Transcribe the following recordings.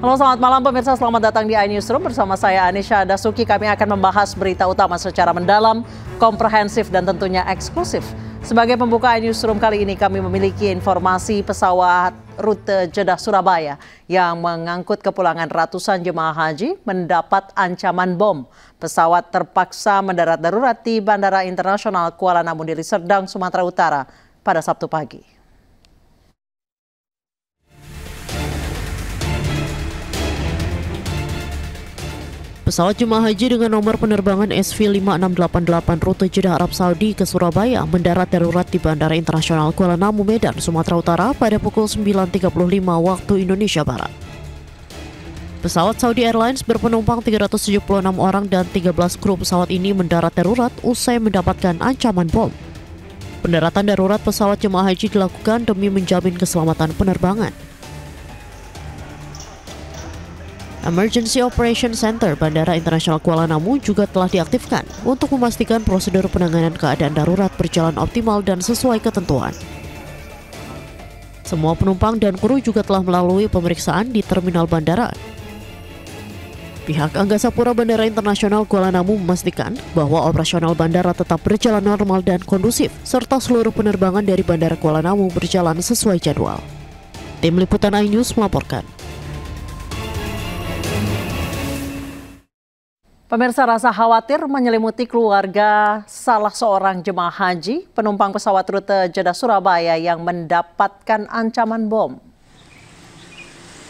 Halo, selamat malam pemirsa, selamat datang di iNewsroom bersama saya Anisha Dasuki. Kami akan membahas berita utama secara mendalam, komprehensif dan tentunya eksklusif. Sebagai pembuka iNewsroom kali ini kami memiliki informasi pesawat rute Jeddah Surabaya yang mengangkut kepulangan ratusan jemaah haji mendapat ancaman bom. Pesawat terpaksa mendarat darurat di Bandara Internasional Kuala Namu Deli Serdang, Sumatera Utara pada Sabtu pagi. Pesawat jemaah haji dengan nomor penerbangan SV5688 rute Jeddah Arab Saudi ke Surabaya mendarat darurat di Bandara Internasional Kuala Namu, Medan, Sumatera Utara pada pukul 9.35 waktu Indonesia Barat. Pesawat Saudi Airlines berpenumpang 376 orang dan 13 kru pesawat ini mendarat darurat usai mendapatkan ancaman bom. Pendaratan darurat pesawat jemaah haji dilakukan demi menjamin keselamatan penerbangan. Emergency Operation Center Bandara Internasional Kuala Namu juga telah diaktifkan untuk memastikan prosedur penanganan keadaan darurat berjalan optimal dan sesuai ketentuan. Semua penumpang dan kru juga telah melalui pemeriksaan di terminal bandara. Pihak Angkasa Pura Bandara Internasional Kuala Namu memastikan bahwa operasional bandara tetap berjalan normal dan kondusif, serta seluruh penerbangan dari Bandara Kuala Namu berjalan sesuai jadwal. Tim Liputan iNews melaporkan. Pemirsa, rasa khawatir menyelimuti keluarga salah seorang jemaah haji penumpang pesawat rute Jeddah Surabaya yang mendapatkan ancaman bom.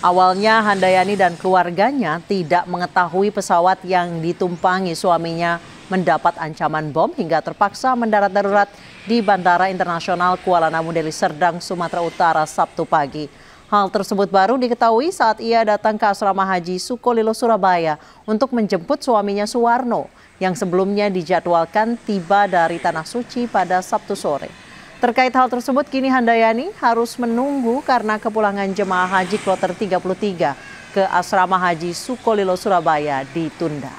Awalnya Handayani dan keluarganya tidak mengetahui pesawat yang ditumpangi suaminya mendapat ancaman bom hingga terpaksa mendarat darurat di Bandara Internasional Kuala Namu Deli Serdang, Sumatera Utara Sabtu pagi. Hal tersebut baru diketahui saat ia datang ke asrama haji Sukolilo, Surabaya untuk menjemput suaminya Suwarno yang sebelumnya dijadwalkan tiba dari Tanah Suci pada Sabtu sore. Terkait hal tersebut, kini Handayani harus menunggu karena kepulangan jemaah haji kloter 33 ke asrama haji Sukolilo, Surabaya ditunda.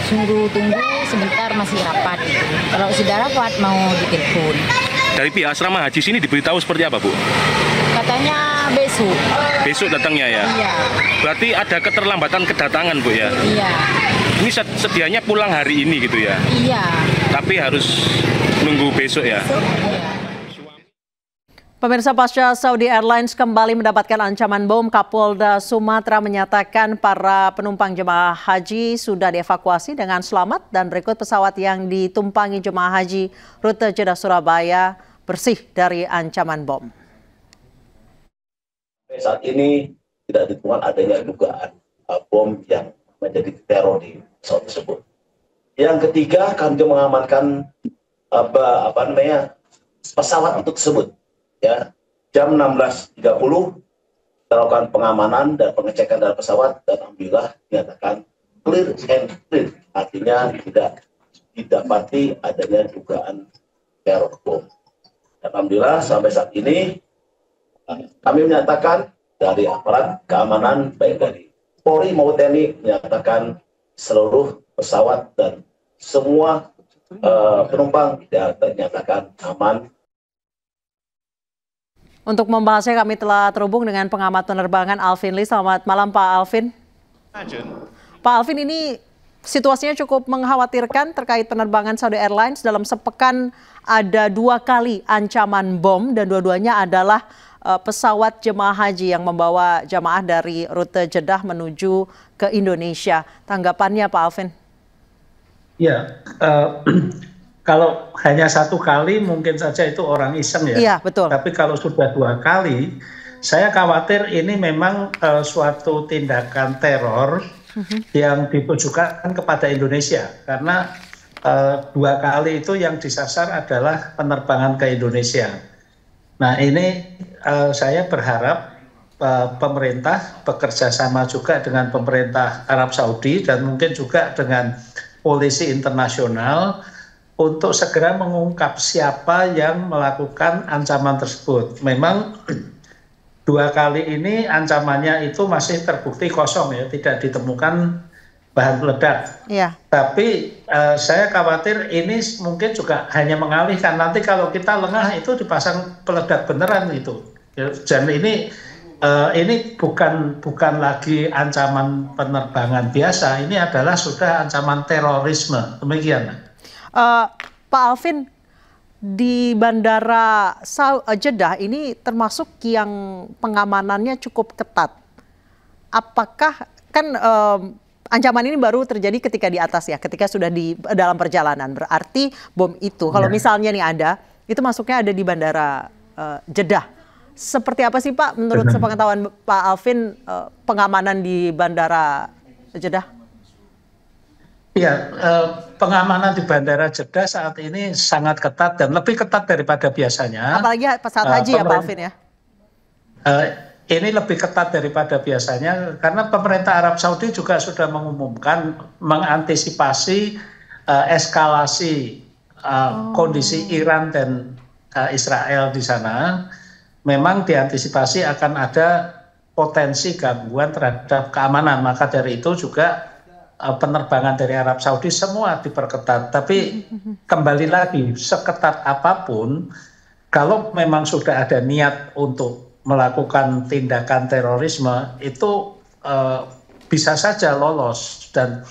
Suruh tunggu sebentar, masih rapat. Kalau sudah rapat mau ditelepon. Dari pihak asrama haji sini diberitahu seperti apa, Bu? Katanya besok. Besok datangnya ya? Iya. Berarti ada keterlambatan kedatangan, Bu ya? Iya. Ini sedianya pulang hari ini gitu ya? Iya. Tapi harus nunggu besok ya? Iya. Pemirsa, pasca Saudi Airlines kembali mendapatkan ancaman bom, Kapolda Sumatera menyatakan para penumpang jemaah haji sudah dievakuasi dengan selamat dan berikut pesawat yang ditumpangi jemaah haji rute Jeddah Surabaya bersih dari ancaman bom. Saat ini tidak ditemukan adanya dugaan bom yang menjadi teror di pesawat tersebut. Yang ketiga, kami mengamankan pesawat itu tersebut. Ya, jam 16.30 kita lakukan pengamanan dan pengecekan dari pesawat dan alhamdulillah dinyatakan clear and clear, artinya tidak didapati adanya dugaan teror bom. Alhamdulillah sampai saat ini kami menyatakan dari aparat keamanan baik dari Polri maupun TNI menyatakan seluruh pesawat dan semua penumpang dinyatakan aman. Untuk membahasnya kami telah terhubung dengan pengamat penerbangan Alvin Lee. Selamat malam Pak Alvin. Pak Alvin, ini situasinya cukup mengkhawatirkan terkait penerbangan Saudi Airlines. Dalam sepekan ada 2 kali ancaman bom dan dua-duanya adalah pesawat jemaah haji yang membawa jamaah dari rute Jeddah menuju ke Indonesia. Tanggapannya Pak Alvin? Ya, kalau hanya 1 kali mungkin saja itu orang iseng ya. Iya, betul. Tapi kalau sudah 2 kali, saya khawatir ini memang suatu tindakan teror yang ditujukan kepada Indonesia. Karena 2 kali itu yang disasar adalah penerbangan ke Indonesia. Nah ini saya berharap pemerintah bekerja sama juga dengan pemerintah Arab Saudi dan mungkin juga dengan polisi internasional untuk segera mengungkap siapa yang melakukan ancaman tersebut. Memang 2 kali ini ancamannya itu masih terbukti kosong ya, tidak ditemukan bahan peledak. Iya. Tapi saya khawatir ini mungkin juga hanya mengalihkan. Nanti kalau kita lengah itu dipasang peledak beneran itu. Dan ini ini bukan lagi ancaman penerbangan biasa, ini adalah sudah ancaman terorisme, demikian. Pak Alvin, di Bandara Jeddah ini termasuk yang pengamanannya cukup ketat. Apakah kan ancaman ini baru terjadi ketika di atas ya, ketika sudah di dalam perjalanan. Berarti bom itu, kalau misalnya nih ada, itu masuknya ada di Bandara Jeddah. Seperti apa sih Pak, menurut sepengetahuan Pak Alvin, pengamanan di Bandara Jeddah? Ya, pengamanan di Bandara Jeddah saat ini sangat ketat dan lebih ketat daripada biasanya. Apalagi saat haji ya Pak Alvin ya? Ini lebih ketat daripada biasanya karena pemerintah Arab Saudi juga sudah mengumumkan mengantisipasi eskalasi kondisi Iran dan Israel di sana. Memang diantisipasi akan ada potensi gangguan terhadap keamanan. Maka dari itu juga penerbangan dari Arab Saudi semua diperketat. Tapi kembali lagi, seketat apapun, kalau memang sudah ada niat untuk melakukan tindakan terorisme, itu bisa saja lolos. Dan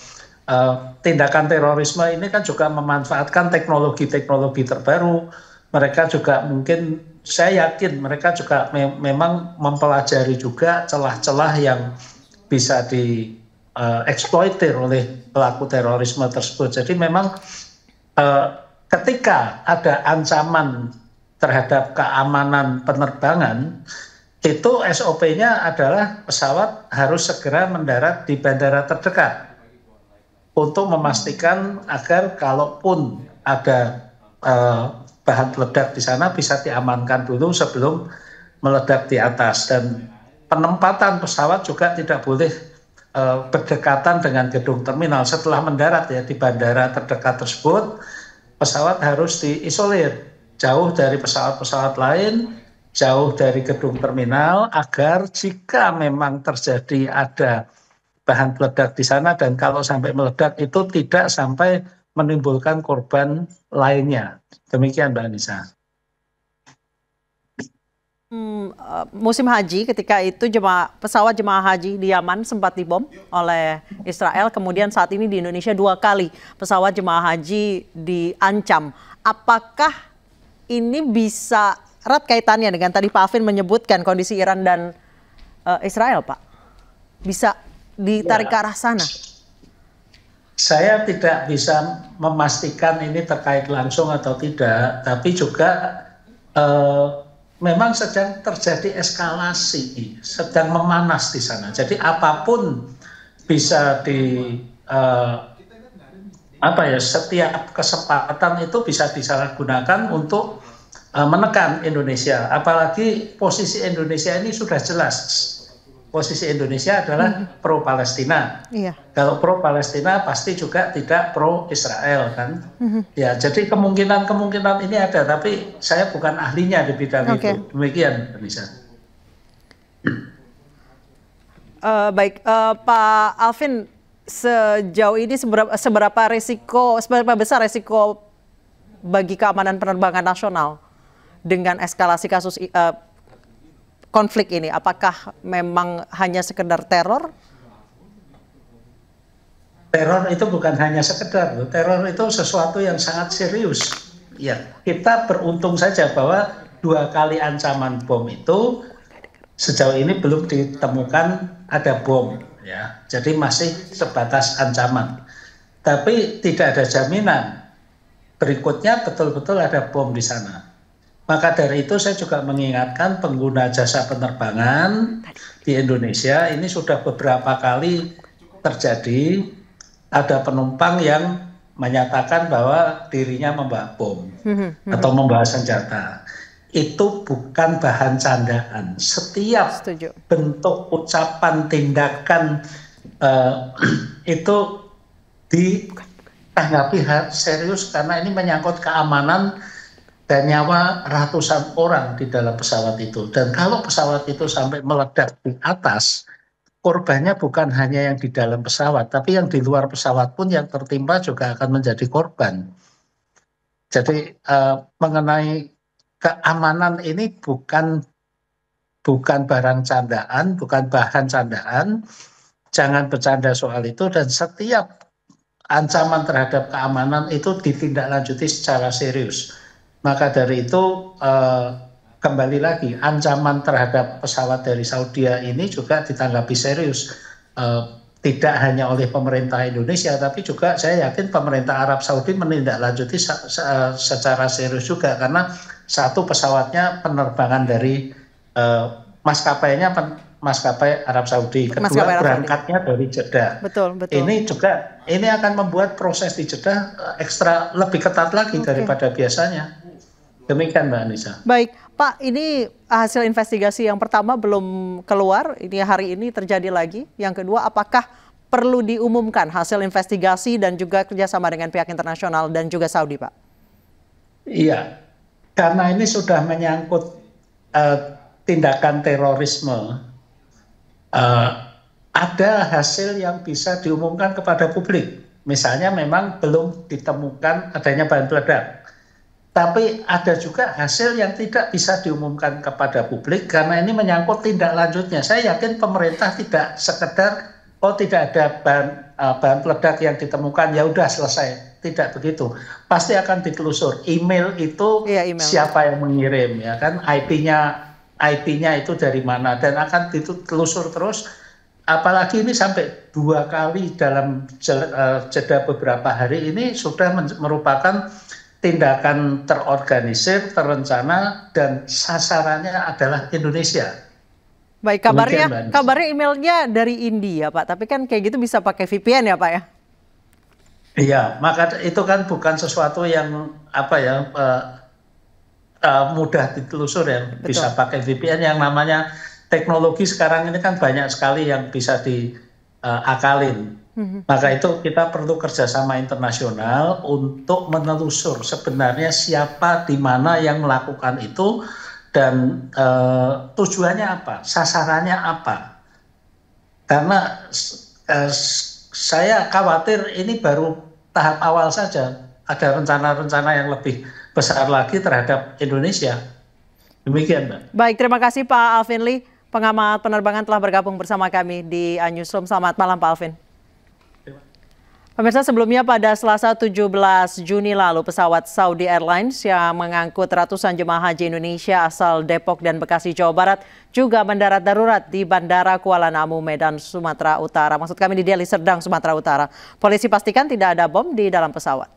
tindakan terorisme ini kan juga memanfaatkan teknologi-teknologi terbaru. Mereka juga mungkin, saya yakin mereka juga memang mempelajari juga celah-celah yang bisa dieksploitir oleh pelaku terorisme tersebut. Jadi memang ketika ada ancaman terhadap keamanan penerbangan, itu SOP-nya adalah pesawat harus segera mendarat di bandara terdekat untuk memastikan agar kalaupun ada bahan peledak di sana bisa diamankan dulu sebelum meledak di atas. Dan penempatan pesawat juga tidak boleh berdekatan dengan gedung terminal. Setelah mendarat ya di bandara terdekat tersebut, pesawat harus diisolir jauh dari pesawat-pesawat lain, jauh dari gedung terminal, agar jika memang terjadi ada bahan peledak di sana dan kalau sampai meledak itu tidak sampai menimbulkan korban lainnya. Demikian Mbak Anissa. Musim haji ketika itu pesawat jemaah haji di Yaman sempat dibom oleh Israel, kemudian saat ini di Indonesia 2 kali pesawat jemaah haji diancam. Apakah ini bisa erat kaitannya dengan tadi Pak Alvin menyebutkan kondisi Iran dan Israel, Pak? Bisa ditarik ke arah sana? Saya tidak bisa memastikan ini terkait langsung atau tidak, tapi juga memang sedang terjadi eskalasi, sedang memanas di sana. Jadi apapun bisa setiap kesempatan itu bisa disalahgunakan untuk menekan Indonesia. Apalagi posisi Indonesia ini sudah jelas. Posisi Indonesia adalah pro-Palestina. Iya. Kalau pro-Palestina pasti juga tidak pro-Israel kan. Ya, jadi kemungkinan ini ada, tapi saya bukan ahlinya di bidang itu. Demikian, Anissa. Baik, Pak Alvin, sejauh ini seberapa besar resiko bagi keamanan penerbangan nasional dengan eskalasi kasus konflik ini? Apakah memang hanya sekedar teror? Teror itu bukan hanya sekedar, teror itu sesuatu yang sangat serius. Ya, kita beruntung saja bahwa 2 kali ancaman bom itu sejauh ini belum ditemukan ada bom. Ya, jadi masih sebatas ancaman. Tapi tidak ada jaminan berikutnya betul-betul ada bom di sana. Maka dari itu saya juga mengingatkan pengguna jasa penerbangan di Indonesia, ini sudah beberapa kali terjadi ada penumpang yang menyatakan bahwa dirinya membawa bom atau membawa senjata. Itu bukan bahan candaan. Setiap bentuk ucapan tindakan itu ditanggapi serius karena ini menyangkut keamanan dan nyawa ratusan orang di dalam pesawat itu. Dan kalau pesawat itu sampai meledak di atas, korbannya bukan hanya yang di dalam pesawat, tapi yang di luar pesawat pun yang tertimpa juga akan menjadi korban. Jadi mengenai keamanan ini bukan bukan barang candaan, bukan bahan candaan. Jangan bercanda soal itu, dan setiap ancaman terhadap keamanan itu ditindaklanjuti secara serius. Maka dari itu kembali lagi, ancaman terhadap pesawat dari Saudi ini juga ditanggapi serius. Tidak hanya oleh pemerintah Indonesia, tapi juga saya yakin pemerintah Arab Saudi menindaklanjuti secara serius juga, karena satu pesawatnya penerbangan dari maskapainya maskapai Arab Saudi, kedua berangkatnya dari Jeddah. Betul. Ini akan membuat proses di Jeddah ekstra lebih ketat lagi daripada biasanya. Demikian Mbak Anissa. Baik, Pak, ini hasil investigasi yang pertama belum keluar, ini hari ini terjadi lagi. Yang kedua, apakah perlu diumumkan hasil investigasi dan juga kerjasama dengan pihak internasional dan juga Saudi, Pak? Iya, karena ini sudah menyangkut tindakan terorisme, ada hasil yang bisa diumumkan kepada publik. Misalnya memang belum ditemukan adanya bahan peledak. Tapi ada juga hasil yang tidak bisa diumumkan kepada publik karena ini menyangkut tindak lanjutnya. Saya yakin pemerintah tidak sekedar tidak ada bahan peledak yang ditemukan, ya udah selesai. Tidak begitu. Pasti akan ditelusur. Email itu siapa yang mengirim, ya kan? IP-nya itu dari mana, dan akan ditelusur terus. Apalagi ini sampai 2 kali dalam jeda beberapa hari ini sudah merupakan tindakan terorganisir, terencana, dan sasarannya adalah Indonesia. Baik, kabarnya emailnya dari India, Pak. Tapi kan kayak gitu bisa pakai VPN ya, Pak ya? Iya, maka itu kan bukan sesuatu yang mudah ditelusur ya. Betul. Bisa pakai VPN. Yang namanya teknologi sekarang ini kan banyak sekali yang bisa diakalin. Maka itu kita perlu kerjasama internasional untuk menelusur sebenarnya siapa di mana yang melakukan itu dan tujuannya apa, sasarannya apa. Karena saya khawatir ini baru tahap awal saja, ada rencana-rencana yang lebih besar lagi terhadap Indonesia. Demikian, Mbak. Baik, terima kasih Pak Alvin Lee, pengamat penerbangan telah bergabung bersama kami di Newsroom. Selamat malam Pak Alvin. Pemirsa, sebelumnya pada Selasa 17 Juni lalu pesawat Saudi Airlines yang mengangkut ratusan jemaah haji Indonesia asal Depok dan Bekasi, Jawa Barat juga mendarat darurat di Bandara Kuala Namu, Medan, Sumatera Utara. Maksud kami di Deli Serdang, Sumatera Utara. Polisi pastikan tidak ada bom di dalam pesawat.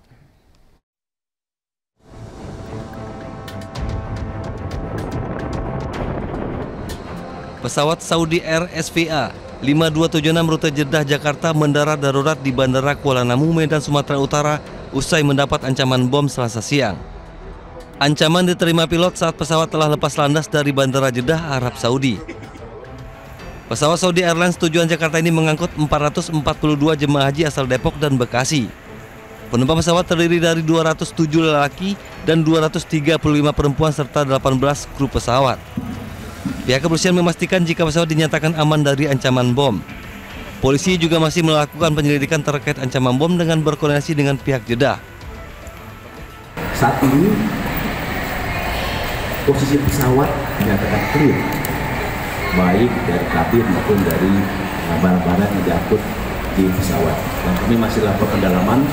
Pesawat Saudi Air SVA 5276 rute Jeddah Jakarta mendarat darurat di Bandara Kuala Namu, Medan, Sumatera Utara usai mendapat ancaman bom Selasa siang. Ancaman diterima pilot saat pesawat telah lepas landas dari Bandara Jeddah, Arab Saudi. Pesawat Saudi Airlines tujuan Jakarta ini mengangkut 442 jemaah haji asal Depok dan Bekasi. Penumpang pesawat terdiri dari 207 lelaki dan 235 perempuan serta 18 kru pesawat. Pihak kepolisian memastikan jika pesawat dinyatakan aman dari ancaman bom. Polisi juga masih melakukan penyelidikan terkait ancaman bom dengan berkoordinasi dengan pihak Jeddah. Saat ini posisi pesawat dinyatakan clear, baik dari kabin maupun dari barang-barang yang diangkut di pesawat. Dan kami masih lakukan pendalaman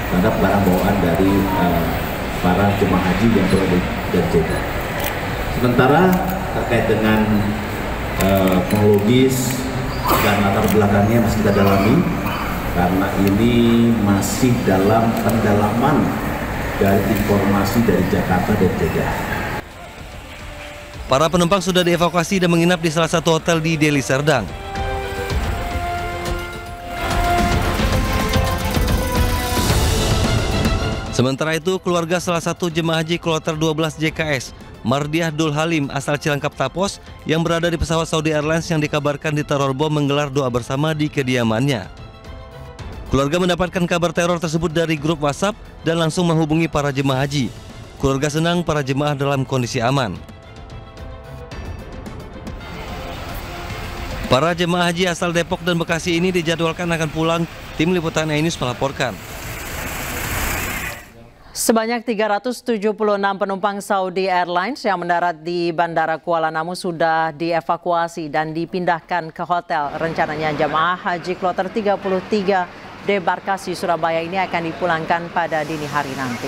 terhadap barang bawaan dari para jemaah haji yang berada di Jeddah. Sementara terkait dengan kronologis dan latar belakangnya masih kita dalami karena ini masih dalam pendalaman dari informasi dari Jakarta dan Jeddah. Para penumpang sudah dievakuasi dan menginap di salah satu hotel di Deli Serdang. Sementara itu, keluarga salah satu jemaah haji kloter 12 JKS, Mardiah Dul Halim asal Cilangkap Tapos yang berada di pesawat Saudi Airlines yang dikabarkan diteror bom menggelar doa bersama di kediamannya. Keluarga mendapatkan kabar teror tersebut dari grup WhatsApp dan langsung menghubungi para jemaah haji. Keluarga senang para jemaah dalam kondisi aman. Para jemaah haji asal Depok dan Bekasi ini dijadwalkan akan pulang. Tim Liputan iNews melaporkan. Sebanyak 376 penumpang Saudi Airlines yang mendarat di Bandara Kuala Namu sudah dievakuasi dan dipindahkan ke hotel. Rencananya jemaah haji kloter 33 debarkasi Surabaya ini akan dipulangkan pada dini hari nanti.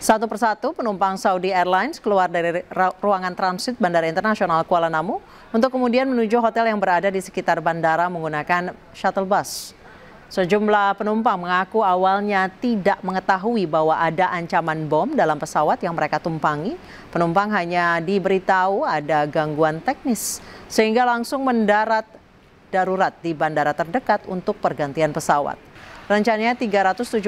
Satu persatu penumpang Saudi Airlines keluar dari ruangan transit Bandara Internasional Kuala Namu untuk kemudian menuju hotel yang berada di sekitar bandara menggunakan shuttle bus. Sejumlah penumpang mengaku awalnya tidak mengetahui bahwa ada ancaman bom dalam pesawat yang mereka tumpangi. Penumpang hanya diberitahu ada gangguan teknis sehingga langsung mendarat darurat di bandara terdekat untuk pergantian pesawat. Rencananya 376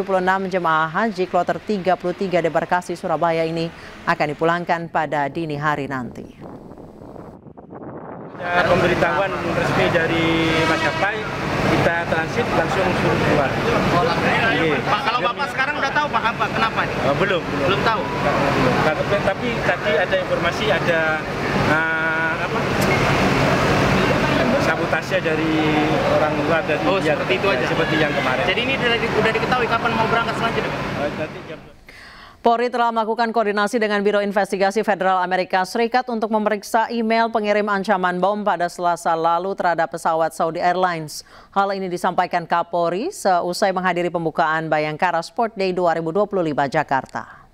jemaah haji kloter 33 debarkasi Surabaya ini akan dipulangkan pada dini hari nanti. Pemberitahuan resmi dari maskapai, kita transit langsung suruh keluar. Pak, kalau Bapak sekarang udah tahu Pak apa kenapa nih? Belum tahu. Tapi tadi ada informasi ada sabotase dari orang luar dari seperti itu aja. Seperti yang kemarin. Jadi ini udah diketahui kapan mau berangkat selanjutnya? Polri telah melakukan koordinasi dengan Biro Investigasi Federal Amerika Serikat untuk memeriksa email pengirim ancaman bom pada Selasa lalu terhadap pesawat Saudi Airlines. Hal ini disampaikan Kapolri seusai menghadiri pembukaan Bayangkara Sport Day 2025 Jakarta.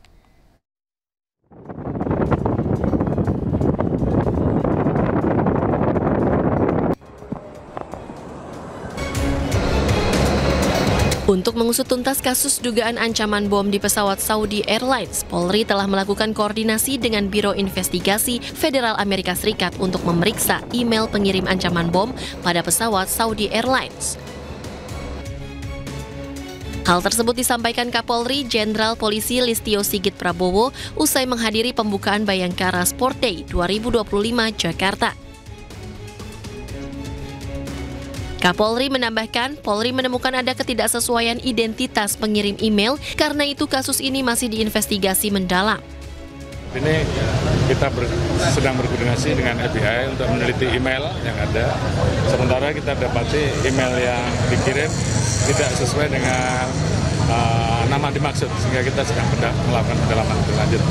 Untuk mengusut tuntas kasus dugaan ancaman bom di pesawat Saudi Airlines, Polri telah melakukan koordinasi dengan Biro Investigasi Federal Amerika Serikat untuk memeriksa email pengirim ancaman bom pada pesawat Saudi Airlines. Hal tersebut disampaikan Kapolri Jenderal Polisi Listio Sigit Prabowo usai menghadiri pembukaan Bayangkara Sport Day 2025 Jakarta. Kapolri menambahkan, Polri menemukan ada ketidaksesuaian identitas pengirim email, karena itu kasus ini masih diinvestigasi mendalam. Ini kita sedang berkoordinasi dengan FBI untuk meneliti email yang ada. Sementara kita dapati email yang dikirim tidak sesuai dengan nama dimaksud, sehingga kita sedang melakukan pendalaman lebih lanjut.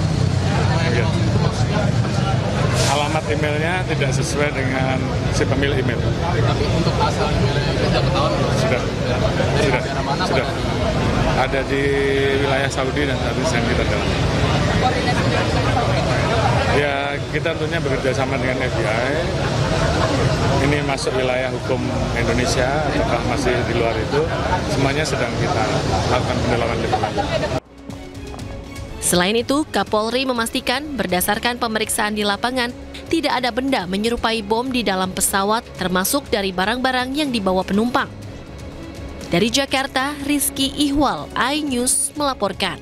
Alamat emailnya tidak sesuai dengan si pemilik email. Tapi untuk asal emailnya sudah ketahuan? Sudah. Ada di wilayah Saudi dan saat ini sedang kita dalami. Ya, kita tentunya bekerja sama dengan FBI. Ini masuk wilayah hukum Indonesia ataukah masih di luar itu, semuanya sedang kita lakukan pendalaman lebih lanjut. Selain itu, Kapolri memastikan berdasarkan pemeriksaan di lapangan, tidak ada benda menyerupai bom di dalam pesawat, termasuk dari barang-barang yang dibawa penumpang. Dari Jakarta, Rizky Ihwal, iNews melaporkan.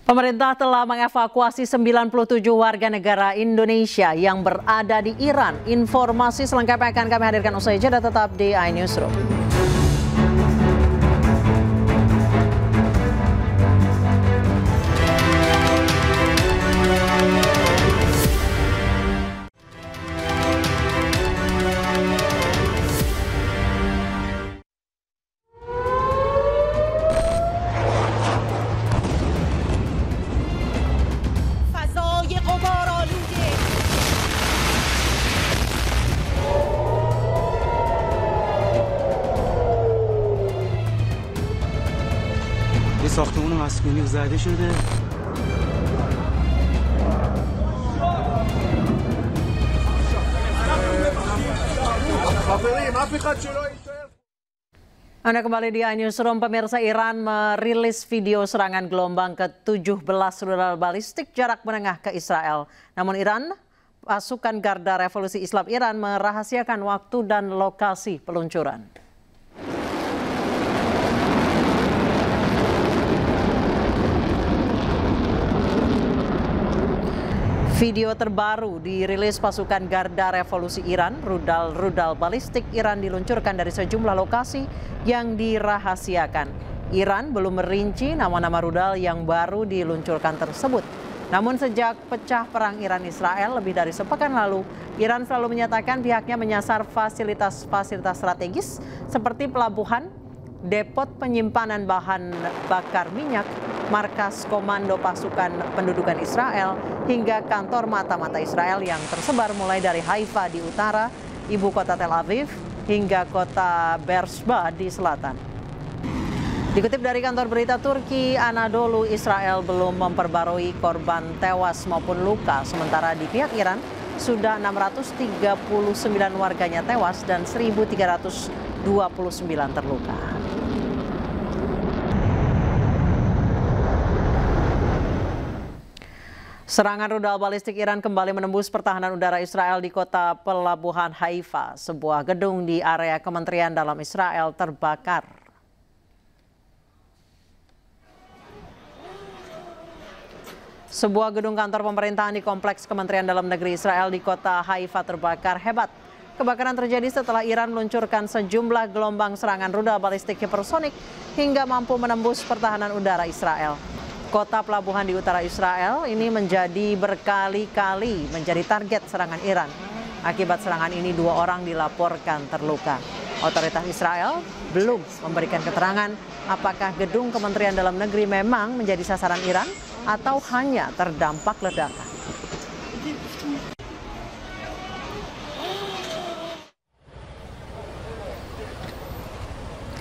Pemerintah telah mengevakuasi 97 warga negara Indonesia yang berada di Iran. Informasi selengkapnya akan kami hadirkan usai jeda, tetap di iNewsroom. ساختمان مسکونی زده شده. Anda kembali di iNewsroom. Pemirsa, Iran merilis video serangan gelombang ke-17 rudal balistik jarak menengah ke Israel. Namun pasukan Garda Revolusi Islam Iran merahasiakan waktu dan lokasi peluncuran. Video terbaru dirilis pasukan Garda Revolusi Iran, rudal balistik Iran diluncurkan dari sejumlah lokasi yang dirahasiakan. Iran belum merinci nama-nama rudal yang baru diluncurkan tersebut. Namun sejak pecah perang Iran-Israel lebih dari sepekan lalu, Iran selalu menyatakan pihaknya menyasar fasilitas-fasilitas strategis seperti pelabuhan, depot penyimpanan bahan bakar minyak, markas komando pasukan pendudukan Israel, hingga kantor mata-mata Israel yang tersebar mulai dari Haifa di utara, ibu kota Tel Aviv, hingga kota Beersheba di selatan. Dikutip dari kantor berita Turki Anadolu, Israel belum memperbarui korban tewas maupun luka, sementara di pihak Iran sudah 639 warganya tewas dan 1.329 terluka. Serangan rudal balistik Iran kembali menembus pertahanan udara Israel di kota pelabuhan Haifa. Sebuah gedung di area Kementerian Dalam Israel terbakar. Sebuah gedung kantor pemerintahan di kompleks Kementerian Dalam Negeri Israel di kota Haifa terbakar hebat. Kebakaran terjadi setelah Iran meluncurkan sejumlah gelombang serangan rudal balistik hipersonik hingga mampu menembus pertahanan udara Israel. Kota pelabuhan di utara Israel ini menjadi berkali-kali menjadi target serangan Iran. Akibat serangan ini 2 orang dilaporkan terluka. Otoritas Israel belum memberikan keterangan apakah gedung Kementerian Dalam Negeri memang menjadi sasaran Iran atau hanya terdampak ledakan.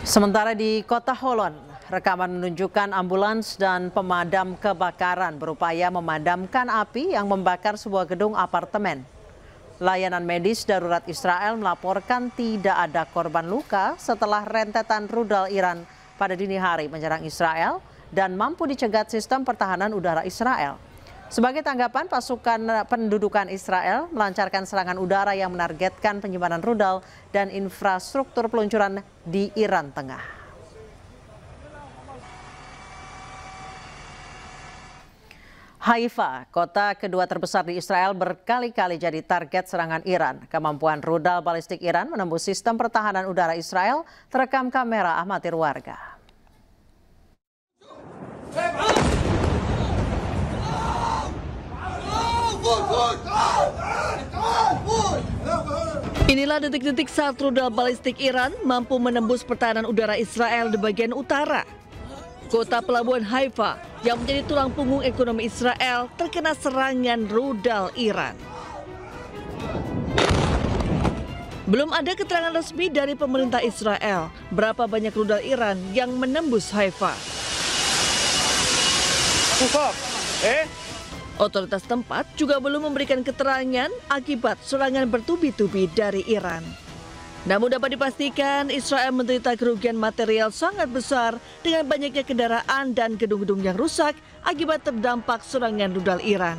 Sementara di kota Holon, rekaman menunjukkan ambulans dan pemadam kebakaran berupaya memadamkan api yang membakar sebuah gedung apartemen. Layanan medis darurat Israel melaporkan tidak ada korban luka setelah rentetan rudal Iran pada dini hari menyerang Israel dan mampu dicegat sistem pertahanan udara Israel. Sebagai tanggapan, pasukan pendudukan Israel melancarkan serangan udara yang menargetkan penyimpanan rudal dan infrastruktur peluncuran di Iran Tengah. Haifa, kota kedua terbesar di Israel, berkali-kali jadi target serangan Iran. Kemampuan rudal balistik Iran menembus sistem pertahanan udara Israel terekam kamera amatir warga. Inilah detik-detik saat rudal balistik Iran mampu menembus pertahanan udara Israel di bagian utara. Kota pelabuhan Haifa yang menjadi tulang punggung ekonomi Israel terkena serangan rudal Iran. Belum ada keterangan resmi dari pemerintah Israel berapa banyak rudal Iran yang menembus Haifa. Otoritas tempat juga belum memberikan keterangan akibat serangan bertubi-tubi dari Iran. Namun dapat dipastikan Israel menderita kerugian material sangat besar dengan banyaknya kendaraan dan gedung-gedung yang rusak akibat terdampak serangan rudal Iran.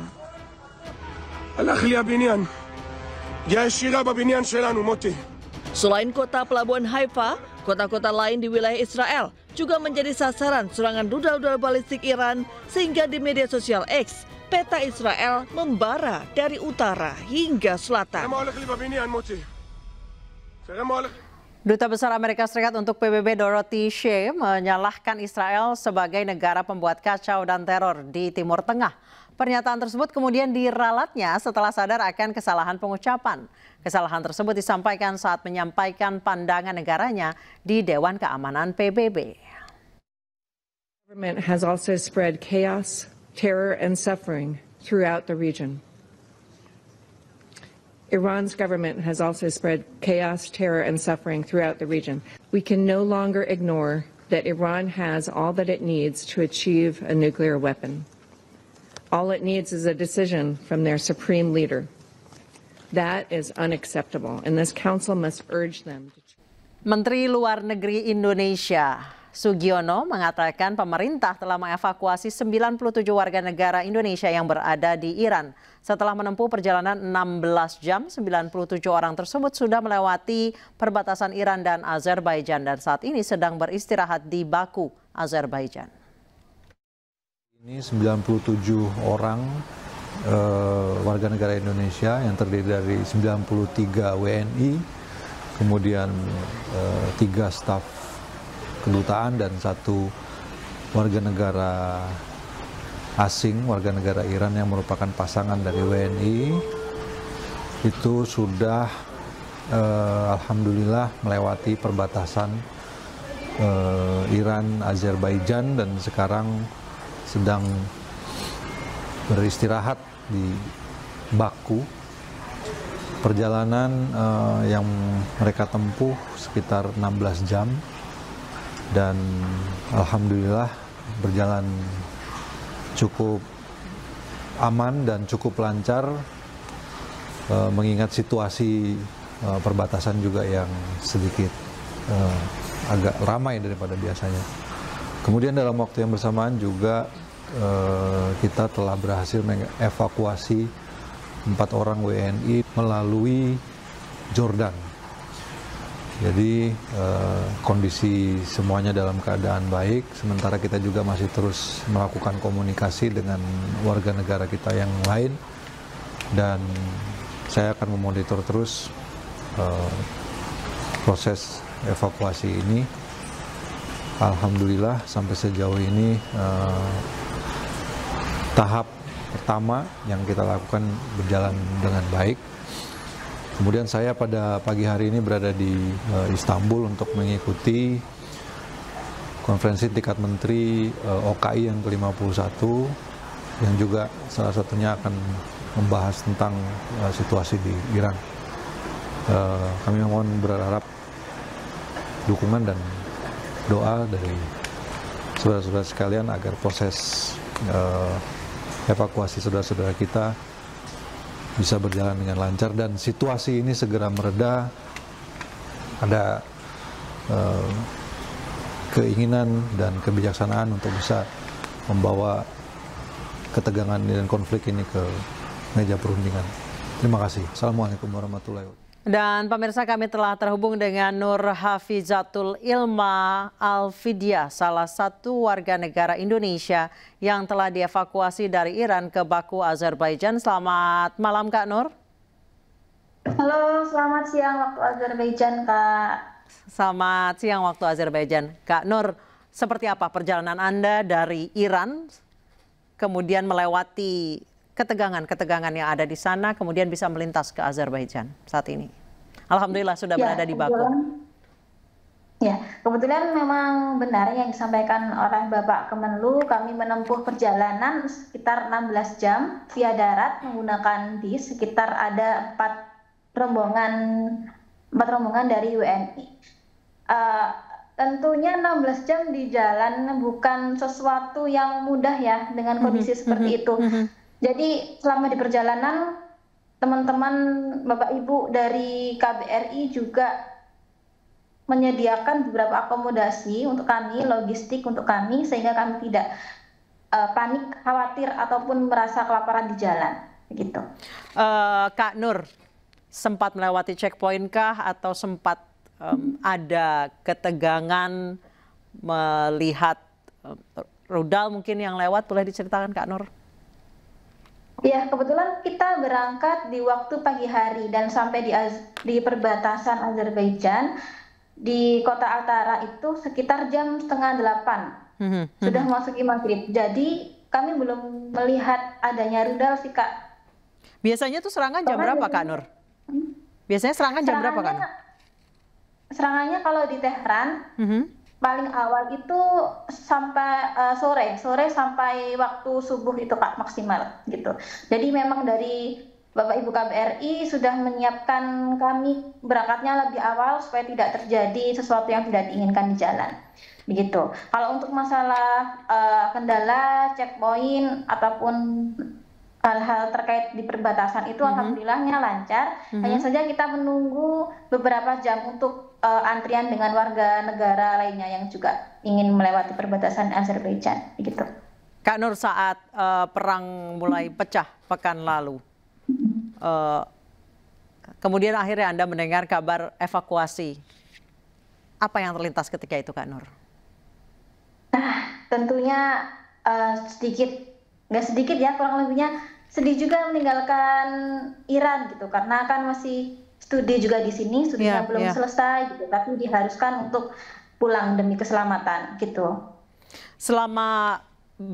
Selain kota pelabuhan Haifa, kota-kota lain di wilayah Israel juga menjadi sasaran serangan rudal-rudal balistik Iran sehingga di media sosial X, peta Israel membara dari utara hingga selatan. Duta Besar Amerika Serikat untuk PBB Dorothy Shea menyalahkan Israel sebagai negara pembuat kacau dan teror di Timur Tengah. Pernyataan tersebut kemudian diralatnya setelah sadar akan kesalahan pengucapan. Kesalahan tersebut disampaikan saat menyampaikan pandangan negaranya di Dewan Keamanan PBB. The government has also spread chaos, terror, and suffering throughout the region. Iran's government has also spread chaos, terror, and suffering throughout the region. We can no longer ignore that Iran has all that it needs to achieve a nuclear weapon. All it needs is a decision from their supreme leader. That is unacceptable, and this council must urge them to... Menteri Luar Negeri Indonesia Sugiono mengatakan pemerintah telah mengevakuasi 97 warga negara Indonesia yang berada di Iran. Setelah menempuh perjalanan 16 jam, 97 orang tersebut sudah melewati perbatasan Iran dan Azerbaijan dan saat ini sedang beristirahat di Baku, Azerbaijan. Ini 97 orang warga negara Indonesia yang terdiri dari 93 WNI, kemudian 3 staf kedutaan dan 1 warga negara asing, warga negara Iran yang merupakan pasangan dari WNI, itu sudah alhamdulillah melewati perbatasan Iran, Azerbaijan, dan sekarang sedang beristirahat di Baku. Perjalanan yang mereka tempuh sekitar 16 jam dan alhamdulillah berjalan cukup aman dan cukup lancar, mengingat situasi perbatasan juga yang sedikit agak ramai daripada biasanya. Kemudian dalam waktu yang bersamaan juga kita telah berhasil mengevakuasi 4 orang WNI melalui Jordan. Jadi kondisi semuanya dalam keadaan baik, sementara kita juga masih terus melakukan komunikasi dengan warga negara kita yang lain, dan saya akan memonitor terus proses evakuasi ini. Alhamdulillah sampai sejauh ini tahap pertama yang kita lakukan berjalan dengan baik. Kemudian saya pada pagi hari ini berada di Istanbul untuk mengikuti konferensi tingkat menteri OKI yang ke-51, yang juga salah satunya akan membahas tentang situasi di Iran. Kami mohon berharap dukungan dan doa dari saudara-saudara sekalian agar proses evakuasi saudara-saudara kita bisa berjalan dengan lancar dan situasi ini segera mereda. Ada keinginan dan kebijaksanaan untuk bisa membawa ketegangan dan konflik ini ke meja perundingan. Terima kasih. Assalamualaikum warahmatullahi wabarakatuh. Dan pemirsa, kami telah terhubung dengan Nur Hafizatul Ilma Alfidia, salah satu warga negara Indonesia yang telah dievakuasi dari Iran ke Baku, Azerbaijan. Selamat malam, Kak Nur. Halo, selamat siang waktu Azerbaijan, Kak. Selamat siang waktu Azerbaijan. Kak Nur, seperti apa perjalanan Anda dari Iran, kemudian melewati ketegangan-ketegangan yang ada di sana, kemudian bisa melintas ke Azerbaijan saat ini? Alhamdulillah sudah berada di Baku. Ya, kebetulan memang benar yang disampaikan oleh Bapak Kemenlu, kami menempuh perjalanan sekitar 16 jam via darat menggunakan bis, sekitar ada 4 rombongan dari WNI. Tentunya 16 jam di jalan bukan sesuatu yang mudah ya dengan kondisi seperti itu. Jadi selama di perjalanan, teman-teman Bapak Ibu dari KBRI juga menyediakan beberapa akomodasi untuk kami, logistik untuk kami, sehingga kami tidak panik, khawatir, ataupun merasa kelaparan di jalan. Begitu. Kak Nur, sempat melewati checkpoint kah atau sempat ada ketegangan melihat rudal mungkin yang lewat? Boleh diceritakan, Kak Nur? Ya, kebetulan kita berangkat di waktu pagi hari dan sampai di perbatasan Azerbaijan di kota Altara itu sekitar jam 7:30. Sudah memasuki maghrib. Jadi kami belum melihat adanya rudal sih, Kak. Biasanya tuh serangan jam berapa, Kak Nur? Biasanya serangan jam berapa, Kak Nur? Serangannya kalau di Tehran paling awal itu sampai sore sampai waktu subuh itu, Kak, maksimal gitu. Jadi memang dari Bapak Ibu KBRI sudah menyiapkan kami berangkatnya lebih awal supaya tidak terjadi sesuatu yang tidak diinginkan di jalan. Begitu. Kalau untuk masalah kendala, checkpoint ataupun hal-hal terkait di perbatasan itu alhamdulillahnya lancar. Hanya saja kita menunggu beberapa jam untuk antrian dengan warga negara lainnya yang juga ingin melewati perbatasan Azerbaijan. Begitu. Kak Nur, saat perang mulai pecah pekan lalu, kemudian akhirnya Anda mendengar kabar evakuasi. Apa yang terlintas ketika itu, Kak Nur? Tentunya nggak sedikit ya, kurang lebihnya sedih juga meninggalkan Iran gitu, karena kan masih studi juga di sini, studinya belum selesai gitu, tapi diharuskan untuk pulang demi keselamatan gitu.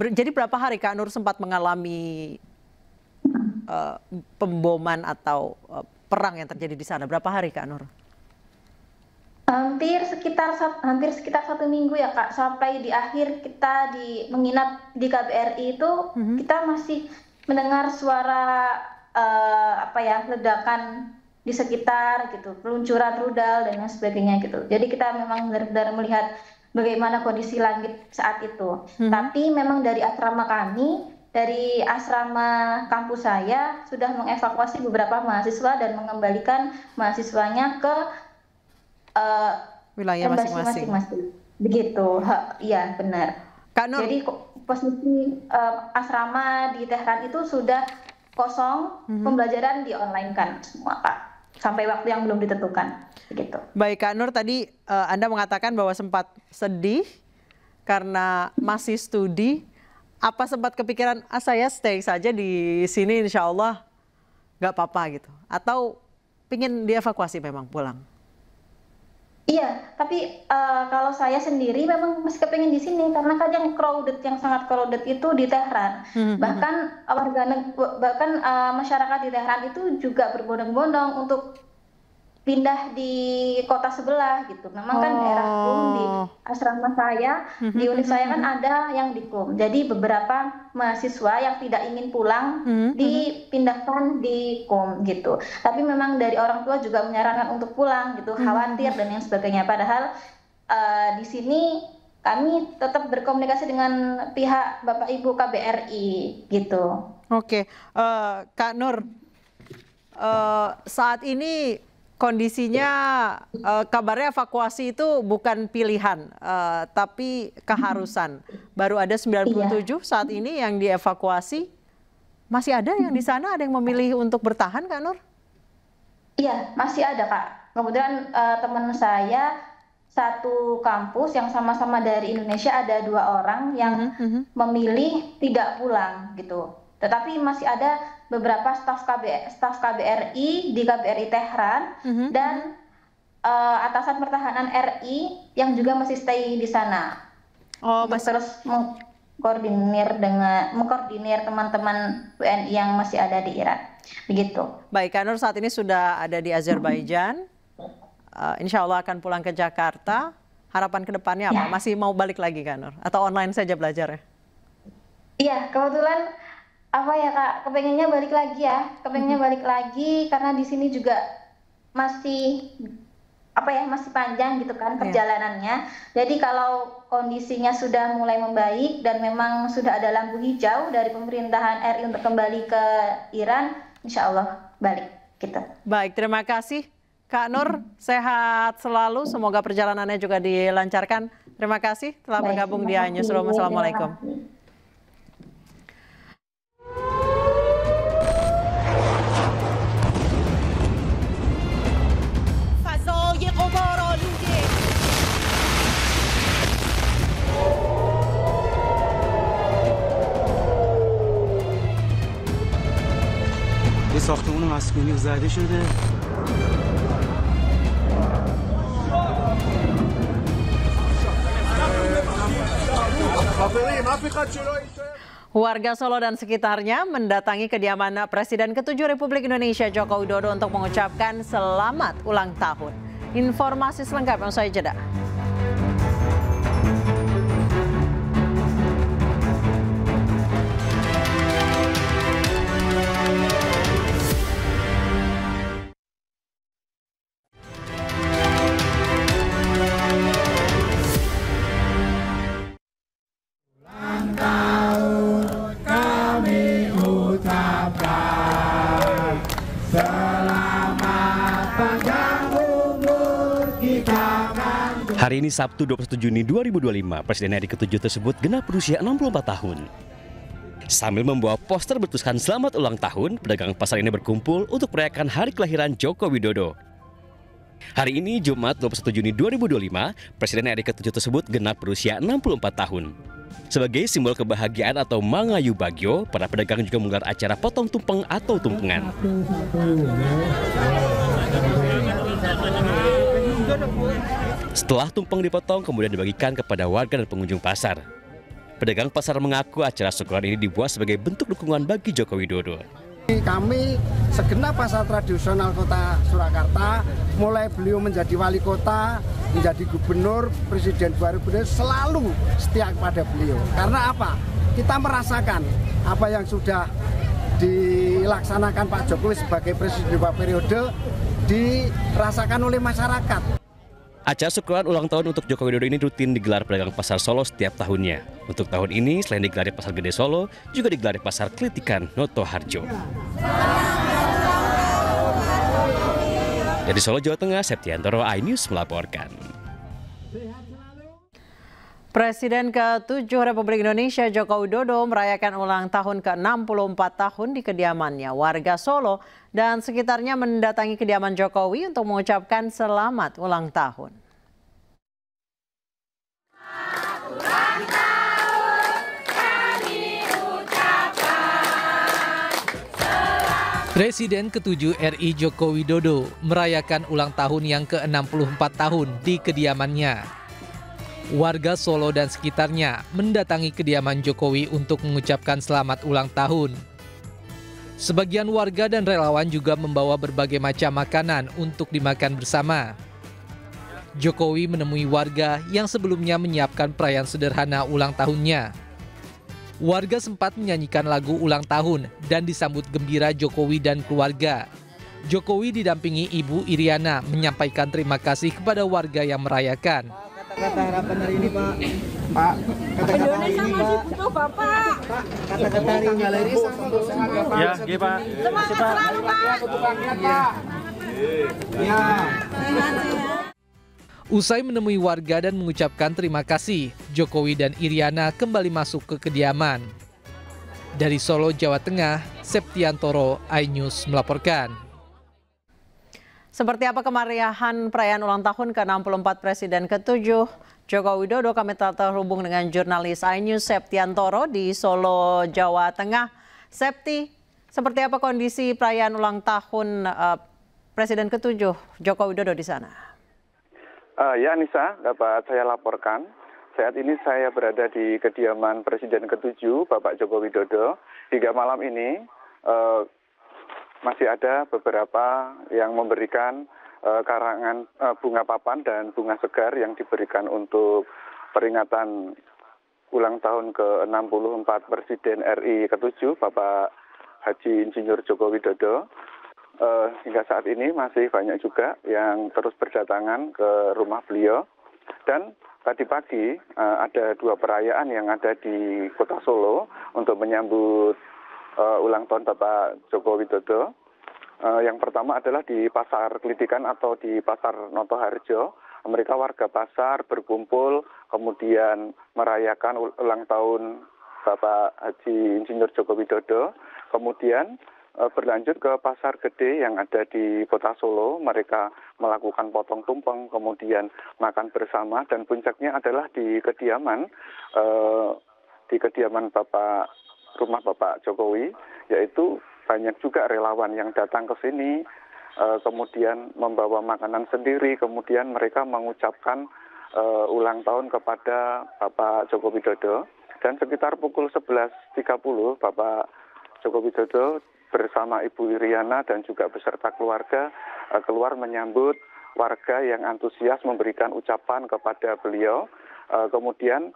Jadi berapa hari Kak Nur sempat mengalami pemboman atau perang yang terjadi di sana? Berapa hari, Kak Nur? Hampir sekitar 1 minggu ya Kak, sampai di akhir kita menginap di KBRI itu kita masih mendengar suara ledakan di sekitar gitu, peluncuran rudal dan lain sebagainya gitu. Jadi kita memang benar-benar melihat bagaimana kondisi langit saat itu. Tapi memang dari asrama kami, dari asrama kampus saya sudah mengevakuasi beberapa mahasiswa dan mengembalikan mahasiswanya ke wilayah masing-masing. Begitu, iya benar. Kak Nur. Jadi posisi asrama di Tehran itu sudah kosong, pembelajaran di-online-kan semua Kak, sampai waktu yang belum ditentukan. Begitu. Baik Kak Nur, tadi Anda mengatakan bahwa sempat sedih karena masih studi. Apa sempat kepikiran, saya stay saja di sini insya Allah nggak apa-apa gitu? Atau pingin dievakuasi memang pulang? Iya, tapi kalau saya sendiri memang masih kepingin di sini karena kan yang sangat crowded itu di Tehran. Bahkan masyarakat di Tehran itu juga berbondong-bondong untuk pindah di kota sebelah gitu. Memang kan daerah Qum di asrama saya, di univ saya kan ada yang di Qum. Jadi beberapa mahasiswa yang tidak ingin pulang dipindahkan di Qum gitu. Tapi memang dari orang tua juga menyarankan untuk pulang gitu, khawatir dan lain sebagainya. Padahal di sini kami tetap berkomunikasi dengan pihak Bapak Ibu KBRI gitu. Oke, Kak Nur, saat ini kondisinya kabarnya evakuasi itu bukan pilihan, tapi keharusan. Baru ada 97 saat ini yang dievakuasi. Masih ada yang di sana, ada yang memilih untuk bertahan, Kak Nur? Iya, masih ada Kak. Kemudian teman saya satu kampus yang sama-sama dari Indonesia, ada 2 orang yang memilih tidak pulang gitu. Tetapi masih ada beberapa staf KBRI di KBRI Tehran dan atasan pertahanan RI yang juga masih stay di sana. Terus mengkoordinir teman-teman WNI yang masih ada di Iran. Begitu. Baik, Kak Nur saat ini sudah ada di Azerbaijan. Insya Allah akan pulang ke Jakarta. Harapan kedepannya apa? Masih mau balik lagi, Kak Nur? Atau online saja belajarnya? Iya, kebetulan Kak, kepengennya balik lagi ya, balik lagi karena di sini juga masih masih panjang gitu kan perjalanannya. Jadi kalau kondisinya sudah mulai membaik dan memang sudah ada lampu hijau dari pemerintahan RI untuk kembali ke Iran, insya Allah balik gitu. Baik, terima kasih Kak Nur, sehat selalu, semoga perjalanannya juga dilancarkan. Terima kasih telah bergabung di Newsroom. Assalamualaikum. یه ساختمون مسکونی زده شده. Warga Solo dan sekitarnya mendatangi kediaman Presiden ke-7 Republik Indonesia Joko Widodo untuk mengucapkan selamat ulang tahun. Informasi selengkapnya usai jeda. Hari ini Sabtu 21 Juni 2025, Presiden RI ke-7 tersebut genap berusia 64 tahun. Sambil membawa poster bertuliskan selamat ulang tahun, pedagang pasar ini berkumpul untuk merayakan hari kelahiran Joko Widodo. Hari ini Jumat 21 Juni 2025, Presiden RI ke-7 tersebut genap berusia 64 tahun. Sebagai simbol kebahagiaan atau Mangayu Bagyo, para pedagang juga menggelar acara potong tumpeng atau tumpengan. Setelah tumpeng dipotong, kemudian dibagikan kepada warga dan pengunjung pasar. Pedagang pasar mengaku acara syukuran ini dibuat sebagai bentuk dukungan bagi Joko Widodo. Kami segenap pasar tradisional kota Surakarta, mulai beliau menjadi wali kota, menjadi gubernur, presiden baru beliau selalu setia kepada beliau. Karena apa? Kita merasakan apa yang sudah dilaksanakan Pak Jokowi sebagai presiden 2 periode dirasakan oleh masyarakat. Acara syukuran ulang tahun untuk Joko Widodo ini rutin digelar pedagang pasar Solo setiap tahunnya. Untuk tahun ini, selain digelar di Pasar Gede Solo, juga digelar di Pasar Klitikan, Noto Harjo. Dari Solo, Jawa Tengah, Septiantoro, iNews melaporkan. Presiden ke-7 Republik Indonesia Joko Widodo merayakan ulang tahun ke-64 tahun di kediamannya. Warga Solo dan sekitarnya mendatangi kediaman Jokowi untuk mengucapkan selamat ulang tahun. Presiden ke-7 RI Joko Widodo merayakan ulang tahun yang ke-64 tahun di kediamannya. Warga Solo dan sekitarnya mendatangi kediaman Jokowi untuk mengucapkan selamat ulang tahun. Sebagian warga dan relawan juga membawa berbagai macam makanan untuk dimakan bersama. Jokowi menemui warga yang sebelumnya menyiapkan perayaan sederhana ulang tahunnya. Warga sempat menyanyikan lagu ulang tahun dan disambut gembira Jokowi dan keluarga. Jokowi didampingi Ibu Iriana menyampaikan terima kasih kepada warga yang merayakan. Kata-kata harapan hari ini, Pak. Pak, kata-kata hari ini, Pak. Butuh Bapak. Kata-kata hari ini, Pak. Ya, Pak. Semangat selalu, Pak. Ya. Usai menemui warga dan mengucapkan terima kasih, Jokowi dan Iriana kembali masuk ke kediaman. Dari Solo, Jawa Tengah, Septiantoro, iNews melaporkan. Seperti apa kemeriahan perayaan ulang tahun ke-64 Presiden ke-7 Joko Widodo, kami telah terhubung dengan jurnalis iNews Septiantoro di Solo, Jawa Tengah. Septi, seperti apa kondisi perayaan ulang tahun Presiden ke-7 Joko Widodo di sana? Ya Anissa, dapat saya laporkan. Saat ini saya berada di kediaman Presiden ke-7 Bapak Joko Widodo. Hingga malam ini masih ada beberapa yang memberikan karangan bunga papan dan bunga segar yang diberikan untuk peringatan ulang tahun ke-64 Presiden RI ke-7 Bapak Haji Insinyur Joko Widodo. Hingga saat ini masih banyak juga yang terus berdatangan ke rumah beliau. Dan tadi pagi ada 2 perayaan yang ada di Kota Solo untuk menyambut ulang tahun Bapak Joko Widodo. Yang pertama adalah di Pasar Klitikan atau di Pasar Noto Harjo. Mereka warga pasar berkumpul kemudian merayakan ulang tahun Bapak Haji Insinyur Joko Widodo. Kemudian berlanjut ke Pasar Gede yang ada di Kota Solo. Mereka melakukan potong tumpeng, kemudian makan bersama, dan puncaknya adalah di kediaman rumah Bapak Jokowi, yaitu banyak juga relawan yang datang ke sini, kemudian membawa makanan sendiri, kemudian mereka mengucapkan ulang tahun kepada Bapak Joko Widodo. Dan sekitar pukul 11.30 Bapak Joko Widodo bersama Ibu Iriana dan juga beserta keluarga keluar menyambut warga yang antusias memberikan ucapan kepada beliau. Kemudian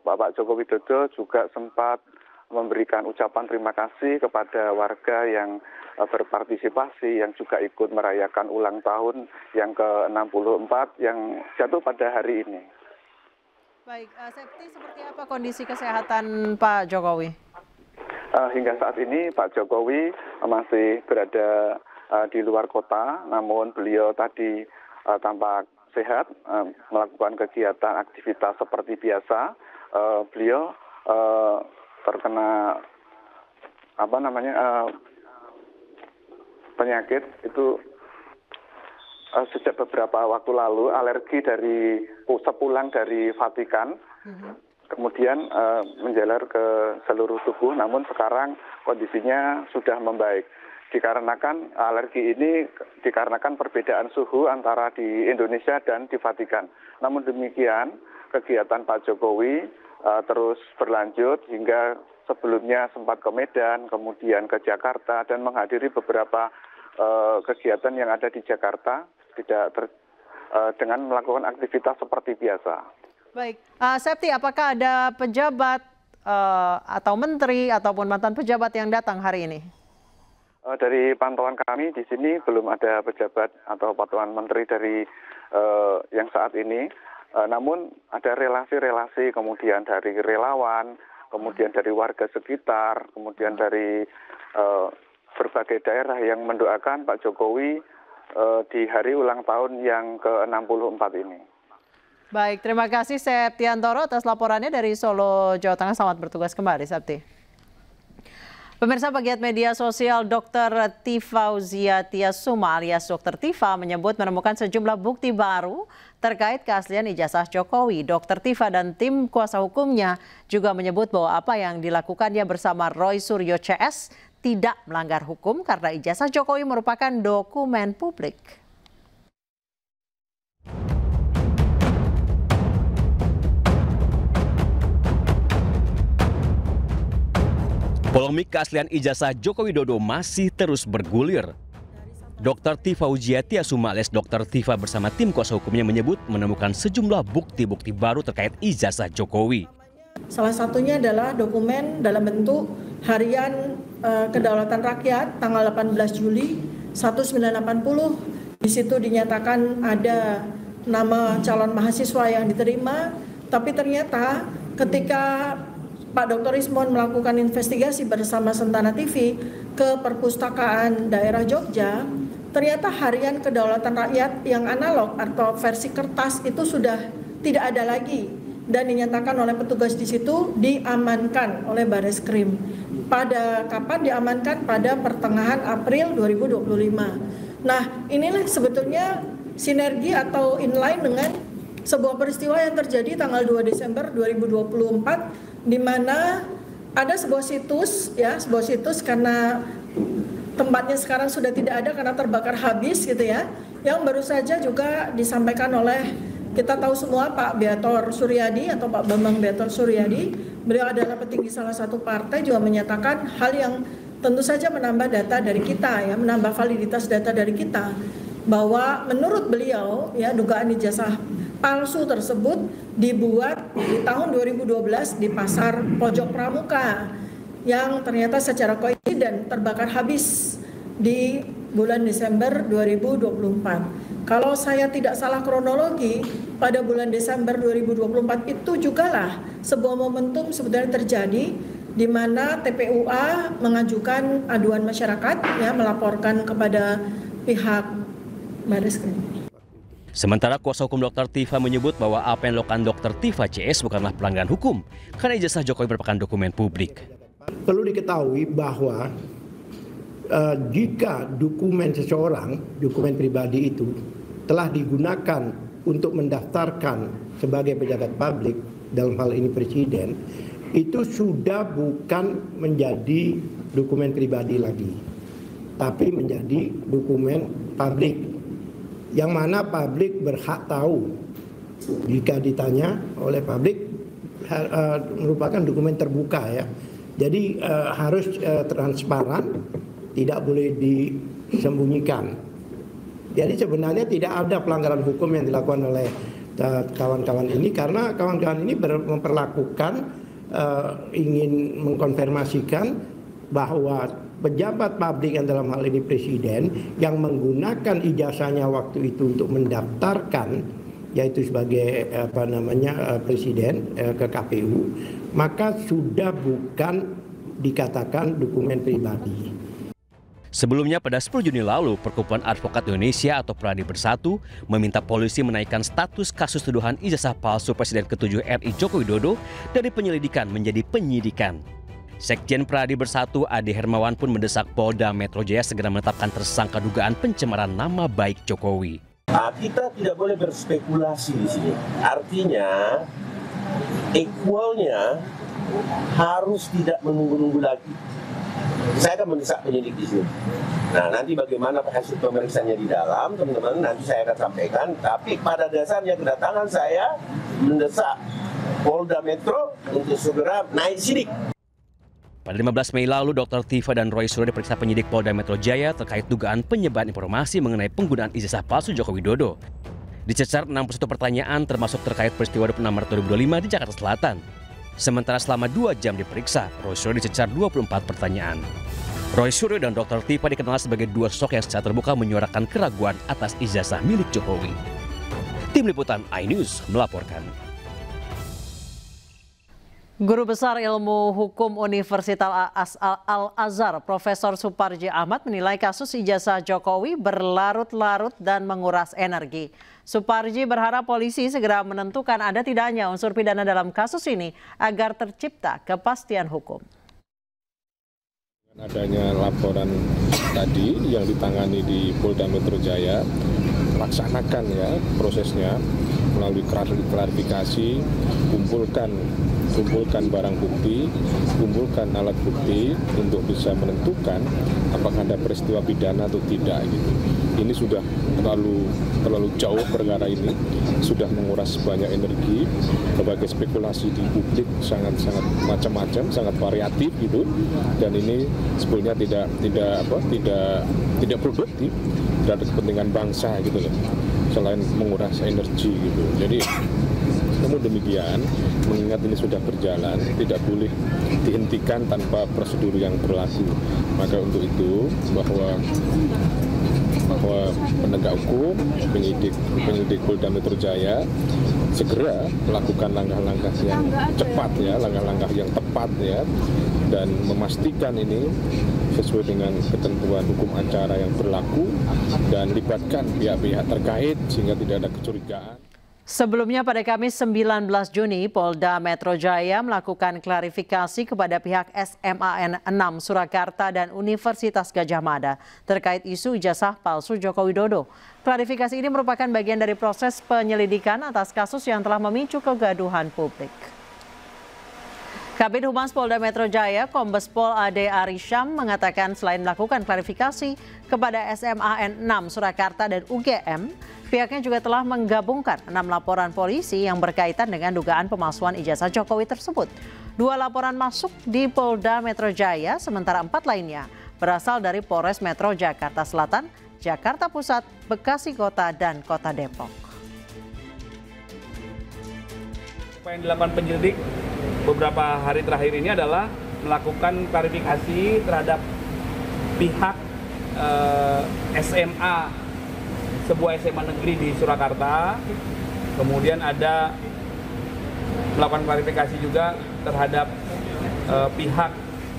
Bapak Joko Widodo juga sempat memberikan ucapan terima kasih kepada warga yang berpartisipasi, yang juga ikut merayakan ulang tahun yang ke-64 yang jatuh pada hari ini. Baik, Septi, seperti apa kondisi kesehatan Pak Jokowi? Hingga saat ini Pak Jokowi masih berada di luar kota, namun beliau tadi tampak sehat, melakukan kegiatan aktivitas seperti biasa. Beliau terkena penyakit itu sejak beberapa waktu lalu, alergi dari sepulang dari Vatikan. Kemudian menjalar ke seluruh tubuh, namun sekarang kondisinya sudah membaik. Dikarenakan alergi ini dikarenakan perbedaan suhu antara di Indonesia dan di Vatikan. Namun demikian, kegiatan Pak Jokowi terus berlanjut hingga sebelumnya sempat ke Medan, kemudian ke Jakarta, dan menghadiri beberapa kegiatan yang ada di Jakarta. dengan melakukan aktivitas seperti biasa. Baik, Septi, apakah ada pejabat atau menteri ataupun mantan pejabat yang datang hari ini? Dari pantauan kami di sini belum ada pejabat atau pantauan menteri dari yang saat ini. Namun ada relasi-relasi, kemudian dari relawan, kemudian dari warga sekitar, kemudian dari berbagai daerah yang mendoakan Pak Jokowi di hari ulang tahun yang ke-64 ini. Baik, terima kasih Septiantoro atas laporannya dari Solo, Jawa Tengah. Selamat bertugas kembali, Septi. Pemirsa, pegiat media sosial Dr. Tifauzia Tiasuma alias Dr. Tifa menyebut menemukan sejumlah bukti baru terkait keaslian ijazah Jokowi. Dr. Tifa dan tim kuasa hukumnya juga menyebut bahwa apa yang dilakukannya bersama Roy Suryo CS tidak melanggar hukum karena ijazah Jokowi merupakan dokumen publik. Polemik keaslian ijazah Joko Widodo masih terus bergulir. Dr. Tifauzia Tiasuma alias Dr. Tifa bersama tim kuasa hukumnya menyebut menemukan sejumlah bukti-bukti baru terkait ijazah Jokowi. Salah satunya adalah dokumen dalam bentuk harian Kedaulatan Rakyat tanggal 18 Juli 1980. Di situ dinyatakan ada nama calon mahasiswa yang diterima, tapi ternyata ketika Pak Dr. Ismon melakukan investigasi bersama Sentana TV ke perpustakaan daerah Jogja, ternyata harian Kedaulatan Rakyat yang analog atau versi kertas itu sudah tidak ada lagi dan dinyatakan oleh petugas di situ diamankan oleh Bareskrim. Pada kapan diamankan? Pada pertengahan April 2025. Nah, inilah sebetulnya sinergi atau inline dengan sebuah peristiwa yang terjadi tanggal 2 Desember 2024 di mana ada sebuah situs karena tempatnya sekarang sudah tidak ada karena terbakar habis gitu ya, yang baru saja juga disampaikan oleh, kita tahu semua, Pak Beator Suryadi atau Pak Bambang Beator Suryadi. Beliau adalah petinggi salah satu partai, juga menyatakan hal yang tentu saja menambah data dari kita ya, menambah validitas data dari kita, bahwa menurut beliau ya dugaan ijazah palsu tersebut dibuat di tahun 2012 di pasar Pojok Pramuka yang ternyata secara koinsiden terbakar habis di bulan Desember 2024. Kalau saya tidak salah kronologi, pada bulan Desember 2024 itu jugalah sebuah momentum sebenarnya terjadi di mana TPUA mengajukan aduan masyarakat ya, melaporkan kepada pihak Bareskrim. Sementara kuasa hukum Dr. Tifa menyebut bahwa apa yang dilakukan Dr. Tifa CS bukanlah pelanggaran hukum karena ijazah Jokowi merupakan dokumen publik. Perlu diketahui bahwa jika dokumen seseorang, dokumen pribadi itu telah digunakan untuk mendaftarkan sebagai pejabat publik, dalam hal ini presiden, itu sudah bukan menjadi dokumen pribadi lagi, tapi menjadi dokumen publik. Yang mana publik berhak tahu jika ditanya oleh publik, merupakan dokumen terbuka ya. Jadi harus transparan, tidak boleh disembunyikan. Jadi sebenarnya tidak ada pelanggaran hukum yang dilakukan oleh kawan-kawan ini karena kawan-kawan ini memperlakukan ingin mengkonfirmasikan bahwa pejabat publik yang dalam hal ini presiden yang menggunakan ijazahnya waktu itu untuk mendaftarkan yaitu sebagai presiden ke KPU, maka sudah bukan dikatakan dokumen pribadi. Sebelumnya pada 10 Juni lalu, Perkumpulan Advokat Indonesia atau Pradi Bersatu meminta polisi menaikkan status kasus tuduhan ijazah palsu Presiden ke-7 RI Joko Widodo dari penyelidikan menjadi penyidikan. Sekjen Pradi Bersatu Ade Hermawan pun mendesak Polda Metro Jaya segera menetapkan tersangka dugaan pencemaran nama baik Jokowi. Kita tidak boleh berspekulasi di sini. Artinya, equalnya harus tidak menunggu-nunggu lagi. Saya akan mendesak penyidik di sini. Nah, nanti bagaimana hasil pemeriksaannya di dalam, teman-teman, nanti saya akan sampaikan. Tapi pada dasarnya kedatangan saya mendesak Polda Metro untuk segera naik sidik. Pada 15 Mei lalu, Dr. Tifa dan Roy Suryo diperiksa penyidik Polda Metro Jaya terkait dugaan penyebaran informasi mengenai penggunaan ijazah palsu Joko Widodo. Dicecar 61 pertanyaan termasuk terkait peristiwa 26 Maret 2025 di Jakarta Selatan. Sementara selama 2 jam diperiksa, Roy Suryo dicecar 24 pertanyaan. Roy Suryo dan Dr. Tipa dikenal sebagai dua sosok yang secara terbuka menyuarakan keraguan atas ijazah milik Jokowi. Tim Liputan iNews melaporkan. Guru Besar Ilmu Hukum Universitas Al-Azhar, Profesor Suparji Ahmad menilai kasus ijazah Jokowi berlarut-larut dan menguras energi. Suparji berharap polisi segera menentukan ada tidaknya unsur pidana dalam kasus ini agar tercipta kepastian hukum. Adanya laporan tadi yang ditangani di Polda Metro Jaya, laksanakan ya prosesnya melalui klarifikasi, kumpulkan barang bukti, kumpulkan alat bukti untuk bisa menentukan apakah ada peristiwa pidana atau tidak gitu. Ini sudah terlalu jauh perkara ini, sudah menguras banyak energi, berbagai spekulasi di publik sangat macam-macam, sangat variatif gitu, dan ini sebetulnya tidak produktif terhadap kepentingan bangsa gitu loh, selain menguras energi gitu. Jadi namun demikian, mengingat ini sudah berjalan, tidak boleh dihentikan tanpa prosedur yang berlaku. Maka untuk itu bahwa penegak hukum, penyidik Polda Metro Jaya segera melakukan langkah-langkah yang cepat ya, langkah-langkah yang tepat ya, dan memastikan ini sesuai dengan ketentuan hukum acara yang berlaku dan libatkan pihak-pihak terkait sehingga tidak ada kecurigaan. Sebelumnya pada Kamis 19 Juni, Polda Metro Jaya melakukan klarifikasi kepada pihak SMAN 6 Surakarta dan Universitas Gadjah Mada terkait isu ijazah palsu Joko Widodo. Klarifikasi ini merupakan bagian dari proses penyelidikan atas kasus yang telah memicu kegaduhan publik. Kabid Humas Polda Metro Jaya, Kombes Pol Ade Arisham mengatakan selain melakukan klarifikasi kepada SMAN 6 Surakarta dan UGM, pihaknya juga telah menggabungkan 6 laporan polisi yang berkaitan dengan dugaan pemalsuan ijazah Jokowi tersebut. 2 laporan masuk di Polda Metro Jaya, sementara 4 lainnya berasal dari Polres Metro Jakarta Selatan, Jakarta Pusat, Bekasi Kota, dan Kota Depok. Apa yang dilakukan penyelidik beberapa hari terakhir ini adalah melakukan klarifikasi terhadap pihak SMA, sebuah SMA negeri di Surakarta. Kemudian ada melakukan klarifikasi juga terhadap pihak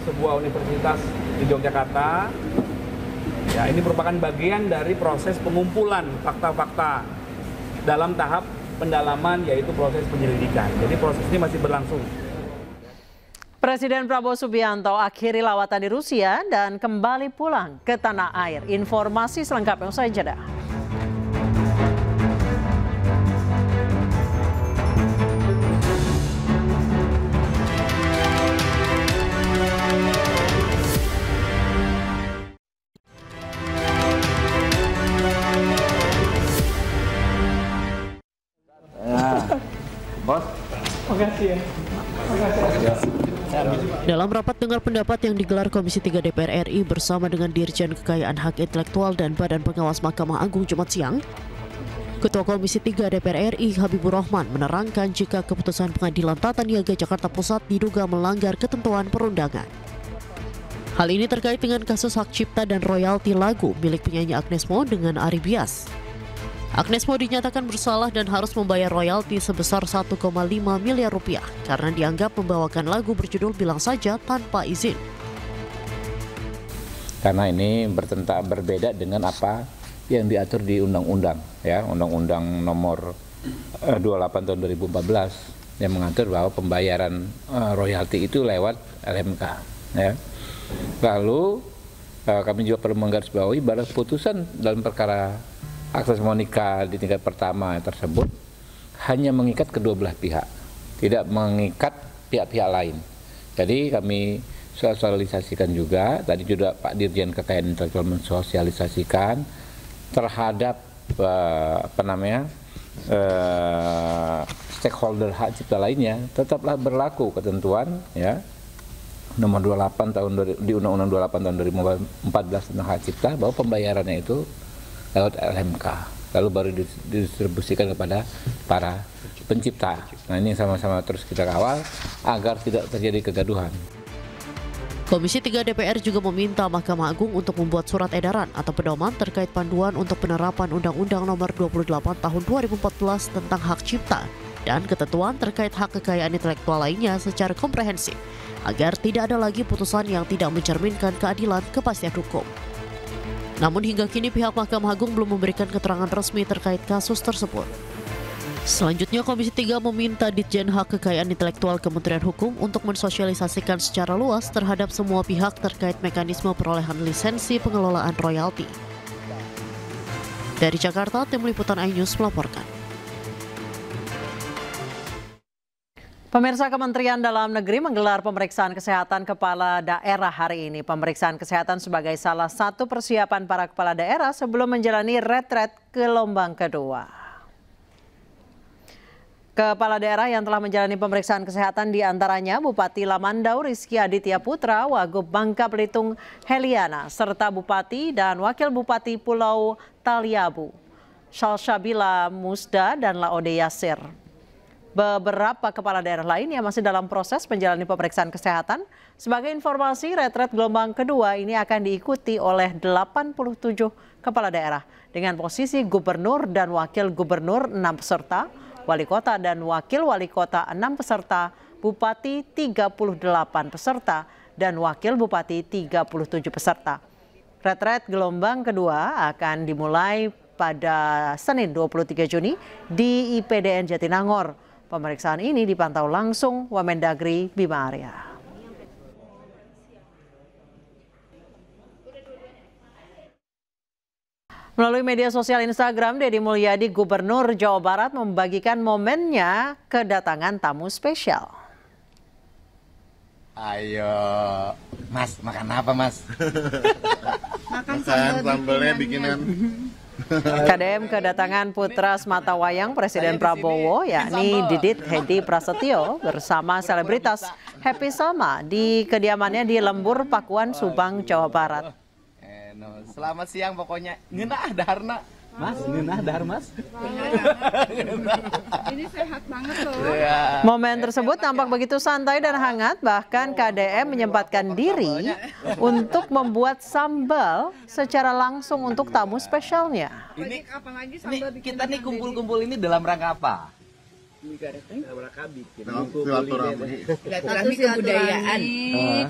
sebuah universitas di Yogyakarta. Ya, ini merupakan bagian dari proses pengumpulan fakta-fakta dalam tahap pendalaman, yaitu proses penyelidikan. Jadi proses ini masih berlangsung. Presiden Prabowo Subianto akhiri lawatan di Rusia dan kembali pulang ke tanah air. Informasi selengkapnya usai jeda. Bos. Makasih ya. Dalam rapat dengar pendapat yang digelar Komisi 3 DPR RI bersama dengan Dirjen Kekayaan Hak Intelektual dan Badan Pengawas Mahkamah Agung Jumat siang, Ketua Komisi 3 DPR RI Habibur Rahman menerangkan jika keputusan Pengadilan Tata Niaga Jakarta Pusat diduga melanggar ketentuan perundangan. Hal ini terkait dengan kasus hak cipta dan royalti lagu milik penyanyi Agnes Mo dengan Ari Bias. Agnes Mo dinyatakan bersalah dan harus membayar royalti sebesar 1,5 miliar rupiah karena dianggap membawakan lagu berjudul Bilang Saja tanpa izin. Karena ini berbeda dengan apa yang diatur di undang-undang, ya, Undang-Undang Nomor 28 tahun 2014 yang mengatur bahwa pembayaran royalti itu lewat LMK. Ya. Lalu kami juga perlu menggarisbawahi bahwa putusan dalam perkara akses monika di tingkat pertama tersebut hanya mengikat kedua belah pihak, tidak mengikat pihak-pihak lain. Jadi kami sosialisasikan juga, tadi juga Pak Dirjen Kekayaan Intelektual mensosialisasikan terhadap stakeholder hak cipta lainnya, tetaplah berlaku ketentuan ya nomor 28 tahun di Undang-Undang 28 tahun 2014 tentang hak cipta bahwa pembayarannya itu lewat LMK. lalu baru didistribusikan kepada para pencipta. Nah, ini sama-sama terus kita kawal agar tidak terjadi kegaduhan. Komisi 3 DPR juga meminta Mahkamah Agung untuk membuat surat edaran atau pedoman terkait panduan untuk penerapan Undang-Undang Nomor 28 Tahun 2014 tentang hak cipta dan ketentuan terkait hak kekayaan intelektual lainnya secara komprehensif, agar tidak ada lagi putusan yang tidak mencerminkan keadilan kepastian hukum. Namun hingga kini pihak Mahkamah Agung belum memberikan keterangan resmi terkait kasus tersebut. Selanjutnya, Komisi 3 meminta Ditjen Hak Kekayaan Intelektual Kementerian Hukum untuk mensosialisasikan secara luas terhadap semua pihak terkait mekanisme perolehan lisensi pengelolaan royalti. Dari Jakarta, Tim Liputan iNews melaporkan. Pemirsa, Kementerian Dalam Negeri menggelar pemeriksaan kesehatan kepala daerah hari ini. Pemeriksaan kesehatan sebagai salah satu persiapan para kepala daerah sebelum menjalani retret gelombang kedua. Kepala daerah yang telah menjalani pemeriksaan kesehatan diantaranya Bupati Lamandau Rizky Aditya Putra, Wagub Bangka Belitung Heliana, serta Bupati dan Wakil Bupati Pulau Taliabu, Shalsabila Musda dan Laode Yasir. Beberapa kepala daerah lain yang masih dalam proses menjalani pemeriksaan kesehatan. Sebagai informasi, retret gelombang kedua ini akan diikuti oleh 87 kepala daerah dengan posisi gubernur dan wakil gubernur 6 peserta, wali kota dan wakil wali kota 6 peserta, bupati 38 peserta, dan wakil bupati 37 peserta. Retret gelombang kedua akan dimulai pada Senin 23 Juni di IPDN Jatinangor. Pemeriksaan ini dipantau langsung Wamendagri Bima Arya. Melalui media sosial Instagram, Deddy Mulyadi, Gubernur Jawa Barat, membagikan momennya kedatangan tamu spesial. Ayo, Mas, makan apa, Mas? Makan sambelnya bikinan. KDM kedatangan putra sematawayang Presiden Prabowo, yakni Didit Hedi Prasetyo, bersama selebritas Happy Salma di kediamannya di Lembur, Pakuan, Subang, Jawa Barat. Selamat siang pokoknya. Ngeunah daharna. Mas, ngeunah dahar, Mas. Ini sehat banget loh. Momen tersebut tampak begitu santai dan hangat, bahkan KDM menyempatkan diri untuk membuat sambal secara langsung untuk tamu spesialnya. Ini kita nih kumpul-kumpul ini dalam rangka apa? Silaturahmi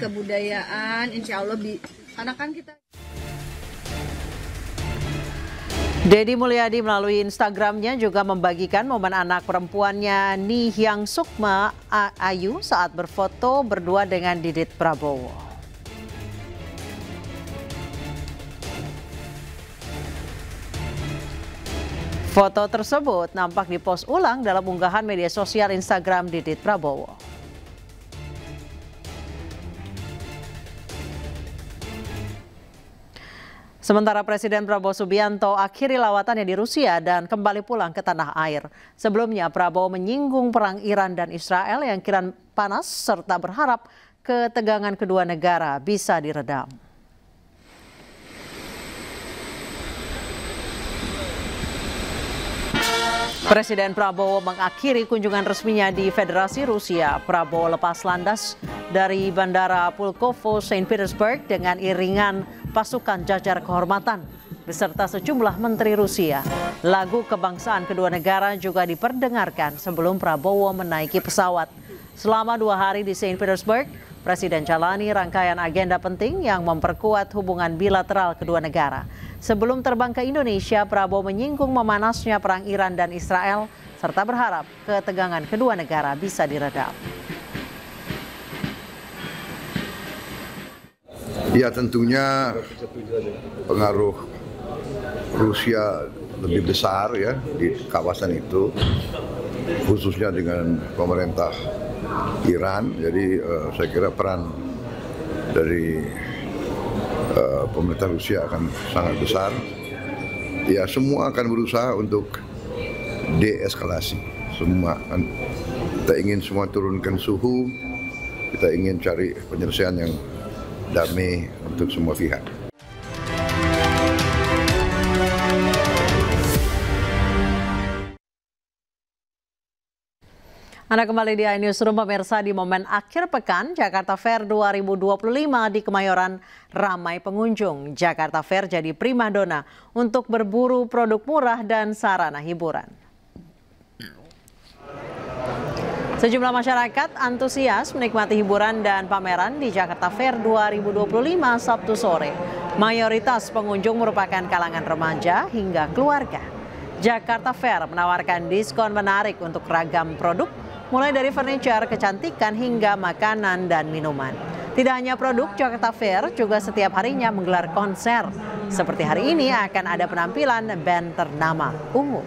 kebudayaan, insya Allah karena kan kita. Deddy Mulyadi melalui Instagramnya juga membagikan momen anak perempuannya Ni Hyang Sukma Ayu saat berfoto berdua dengan Didit Prabowo. Foto tersebut nampak dipost ulang dalam unggahan media sosial Instagram Didit Prabowo. Sementara Presiden Prabowo Subianto akhiri lawatannya di Rusia dan kembali pulang ke tanah air. Sebelumnya Prabowo menyinggung perang Iran dan Israel yang kian panas serta berharap ketegangan kedua negara bisa diredam. Presiden Prabowo mengakhiri kunjungan resminya di Federasi Rusia. Prabowo lepas landas dari Bandara Pulkovo, St. Petersburg dengan iringan pasukan jajar kehormatan beserta sejumlah menteri Rusia. Lagu kebangsaan kedua negara juga diperdengarkan sebelum Prabowo menaiki pesawat. Selama 2 hari di St. Petersburg, Presiden jalani rangkaian agenda penting yang memperkuat hubungan bilateral kedua negara. Sebelum terbang ke Indonesia, Prabowo menyinggung memanasnya perang Iran dan Israel serta berharap ketegangan kedua negara bisa diredam. Ya, tentunya pengaruh Rusia lebih besar ya di kawasan itu, khususnya dengan pemerintah Iran. Jadi saya kira peran dari pemerintah Rusia akan sangat besar. Ya, semua akan berusaha untuk deeskalasi. Semua kan kita ingin semua turunkan suhu, kita ingin cari penyelesaian yang damai untuk semua pihak. Anda kembali di iNewsroom pemirsa. Di momen akhir pekan Jakarta Fair 2025 di Kemayoran ramai pengunjung. Jakarta Fair jadi primadona untuk berburu produk murah dan sarana hiburan. Sejumlah masyarakat antusias menikmati hiburan dan pameran di Jakarta Fair 2025 Sabtu sore. Mayoritas pengunjung merupakan kalangan remaja hingga keluarga. Jakarta Fair menawarkan diskon menarik untuk ragam produk, mulai dari furniture, kecantikan, hingga makanan dan minuman. Tidak hanya produk, Jakarta Fair juga setiap harinya menggelar konser. Seperti hari ini akan ada penampilan band ternama Ungu.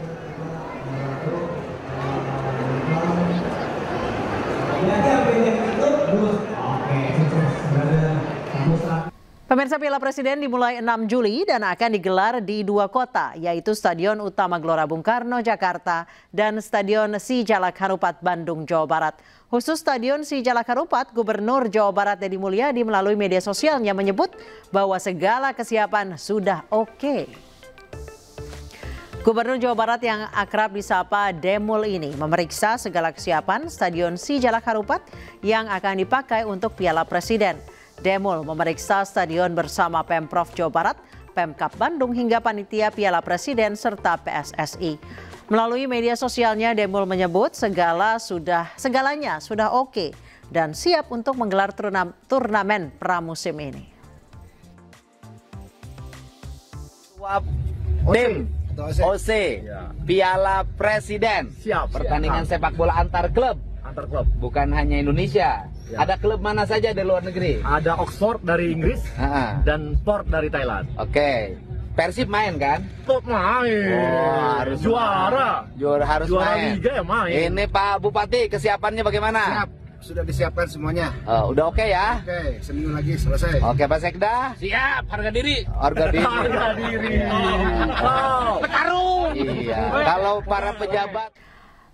Pemirsa, Piala Presiden dimulai 6 Juli dan akan digelar di 2 kota, yaitu Stadion Utama Gelora Bung Karno, Jakarta, dan Stadion Sijalak Harupat, Bandung, Jawa Barat. Khusus Stadion Sijalak Harupat, Gubernur Jawa Barat Deddy Mulyadi melalui media sosialnya menyebut bahwa segala kesiapan sudah oke. Gubernur Jawa Barat yang akrab disapa Demul ini memeriksa segala kesiapan Stadion Sijalak Harupat yang akan dipakai untuk Piala Presiden. Demul memeriksa stadion bersama Pemprov Jawa Barat, Pemkab Bandung hingga panitia Piala Presiden serta PSSI. Melalui media sosialnya, Demul menyebut segalanya sudah oke dan siap untuk menggelar turnamen pramusim ini. Tim OC Piala Presiden, siap. Pertandingan sepak bola antar klub, bukan hanya Indonesia. Ya. Ada klub mana saja di luar negeri? Ada Oxford dari Inggris dan Port dari Thailand. Oke. Persib main kan? Main. Oh, harus juara. Harus juara main. Liga ya main. Ini Pak Bupati, kesiapannya bagaimana? Siap. Sudah disiapkan semuanya. Udah oke ya? Oke, seminggu lagi selesai. Oke, Pak Sekda? Siap, harga diri. Harga diri. Harga diri. Petarung. Iya. Kalau para pejabat.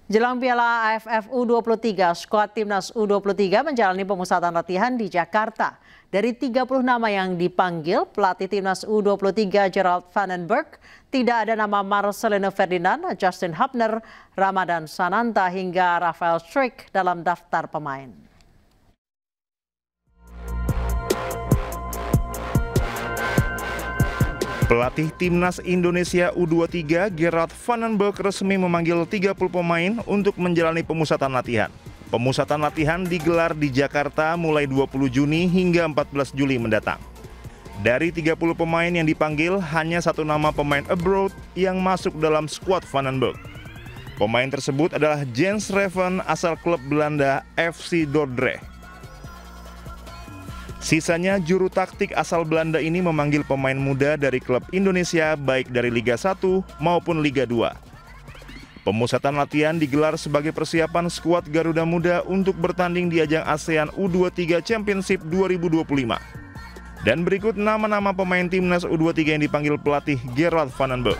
Jelang Piala AFF U23, skuad Timnas U23 menjalani pemusatan latihan di Jakarta. Dari 30 nama yang dipanggil, pelatih Timnas U23 Gerald Vandenberg, tidak ada nama Marcelino Ferdinand, Justin Hubner, Ramadan Sananta hingga Rafael Struijk dalam daftar pemain. Pelatih Timnas Indonesia U23 Gerald Vandenberg resmi memanggil 30 pemain untuk menjalani pemusatan latihan. Pemusatan latihan digelar di Jakarta mulai 20 Juni hingga 14 Juli mendatang. Dari 30 pemain yang dipanggil, hanya 1 nama pemain abroad yang masuk dalam skuad Vandenberg. Pemain tersebut adalah Jens Reven asal klub Belanda FC Dordrecht. Sisanya juru taktik asal Belanda ini memanggil pemain muda dari klub Indonesia baik dari Liga 1 maupun Liga 2. Pemusatan latihan digelar sebagai persiapan skuad Garuda Muda untuk bertanding di ajang ASEAN U23 Championship 2025. Dan berikut nama-nama pemain Timnas U23 yang dipanggil pelatih Gerald Vandenberg.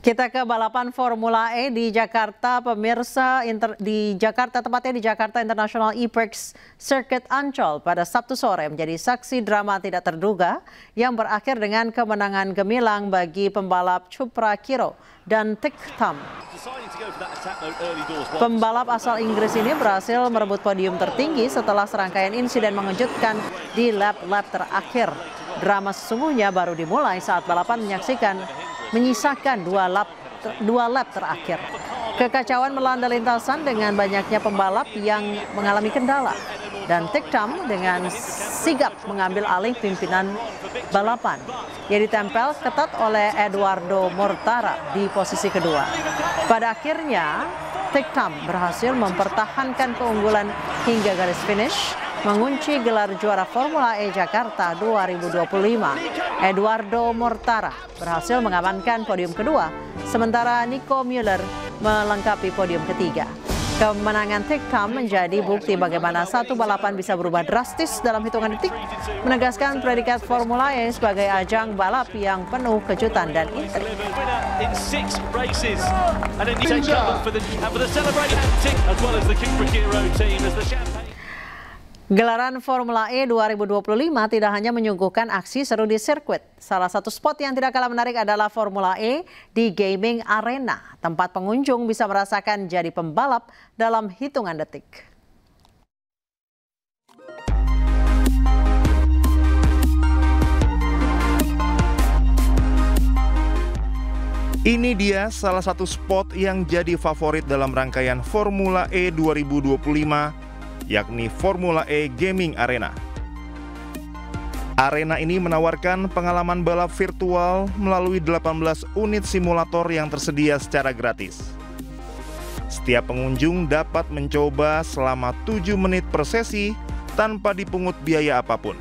Kita ke balapan Formula E di Jakarta, pemirsa. Di Jakarta, tepatnya di Jakarta International E-Prix Circuit Ancol pada Sabtu sore menjadi saksi drama tidak terduga yang berakhir dengan kemenangan gemilang bagi pembalap Chupra Kiro dan Tik Tam. Pembalap asal Inggris ini berhasil merebut podium tertinggi setelah serangkaian insiden mengejutkan di lap-lap terakhir. Drama sesungguhnya baru dimulai saat balapan menyisakan dua lap terakhir. Kekacauan melanda lintasan dengan banyaknya pembalap yang mengalami kendala. Dan Tik Tam dengan sigap mengambil alih pimpinan balapan. Ia ditempel ketat oleh Eduardo Mortara di posisi kedua. Pada akhirnya, Tik Tam berhasil mempertahankan keunggulan hingga garis finish, mengunci gelar juara Formula E Jakarta 2025. Eduardo Mortara berhasil mengamankan podium kedua, sementara Nico Müller melengkapi podium ketiga. Kemenangan Tikam menjadi bukti bagaimana satu balapan bisa berubah drastis dalam hitungan detik, menegaskan predikat Formula E sebagai ajang balap yang penuh kejutan dan intrik. Gelaran Formula E 2025 tidak hanya menyuguhkan aksi seru di sirkuit. Salah satu spot yang tidak kalah menarik adalah Formula E di Gaming Arena, tempat pengunjung bisa merasakan jadi pembalap dalam hitungan detik. Ini dia salah satu spot yang jadi favorit dalam rangkaian Formula E 2025, yakni Formula E Gaming Arena. Arena ini menawarkan pengalaman balap virtual melalui 18 unit simulator yang tersedia secara gratis. Setiap pengunjung dapat mencoba selama 7 menit per sesi tanpa dipungut biaya apapun.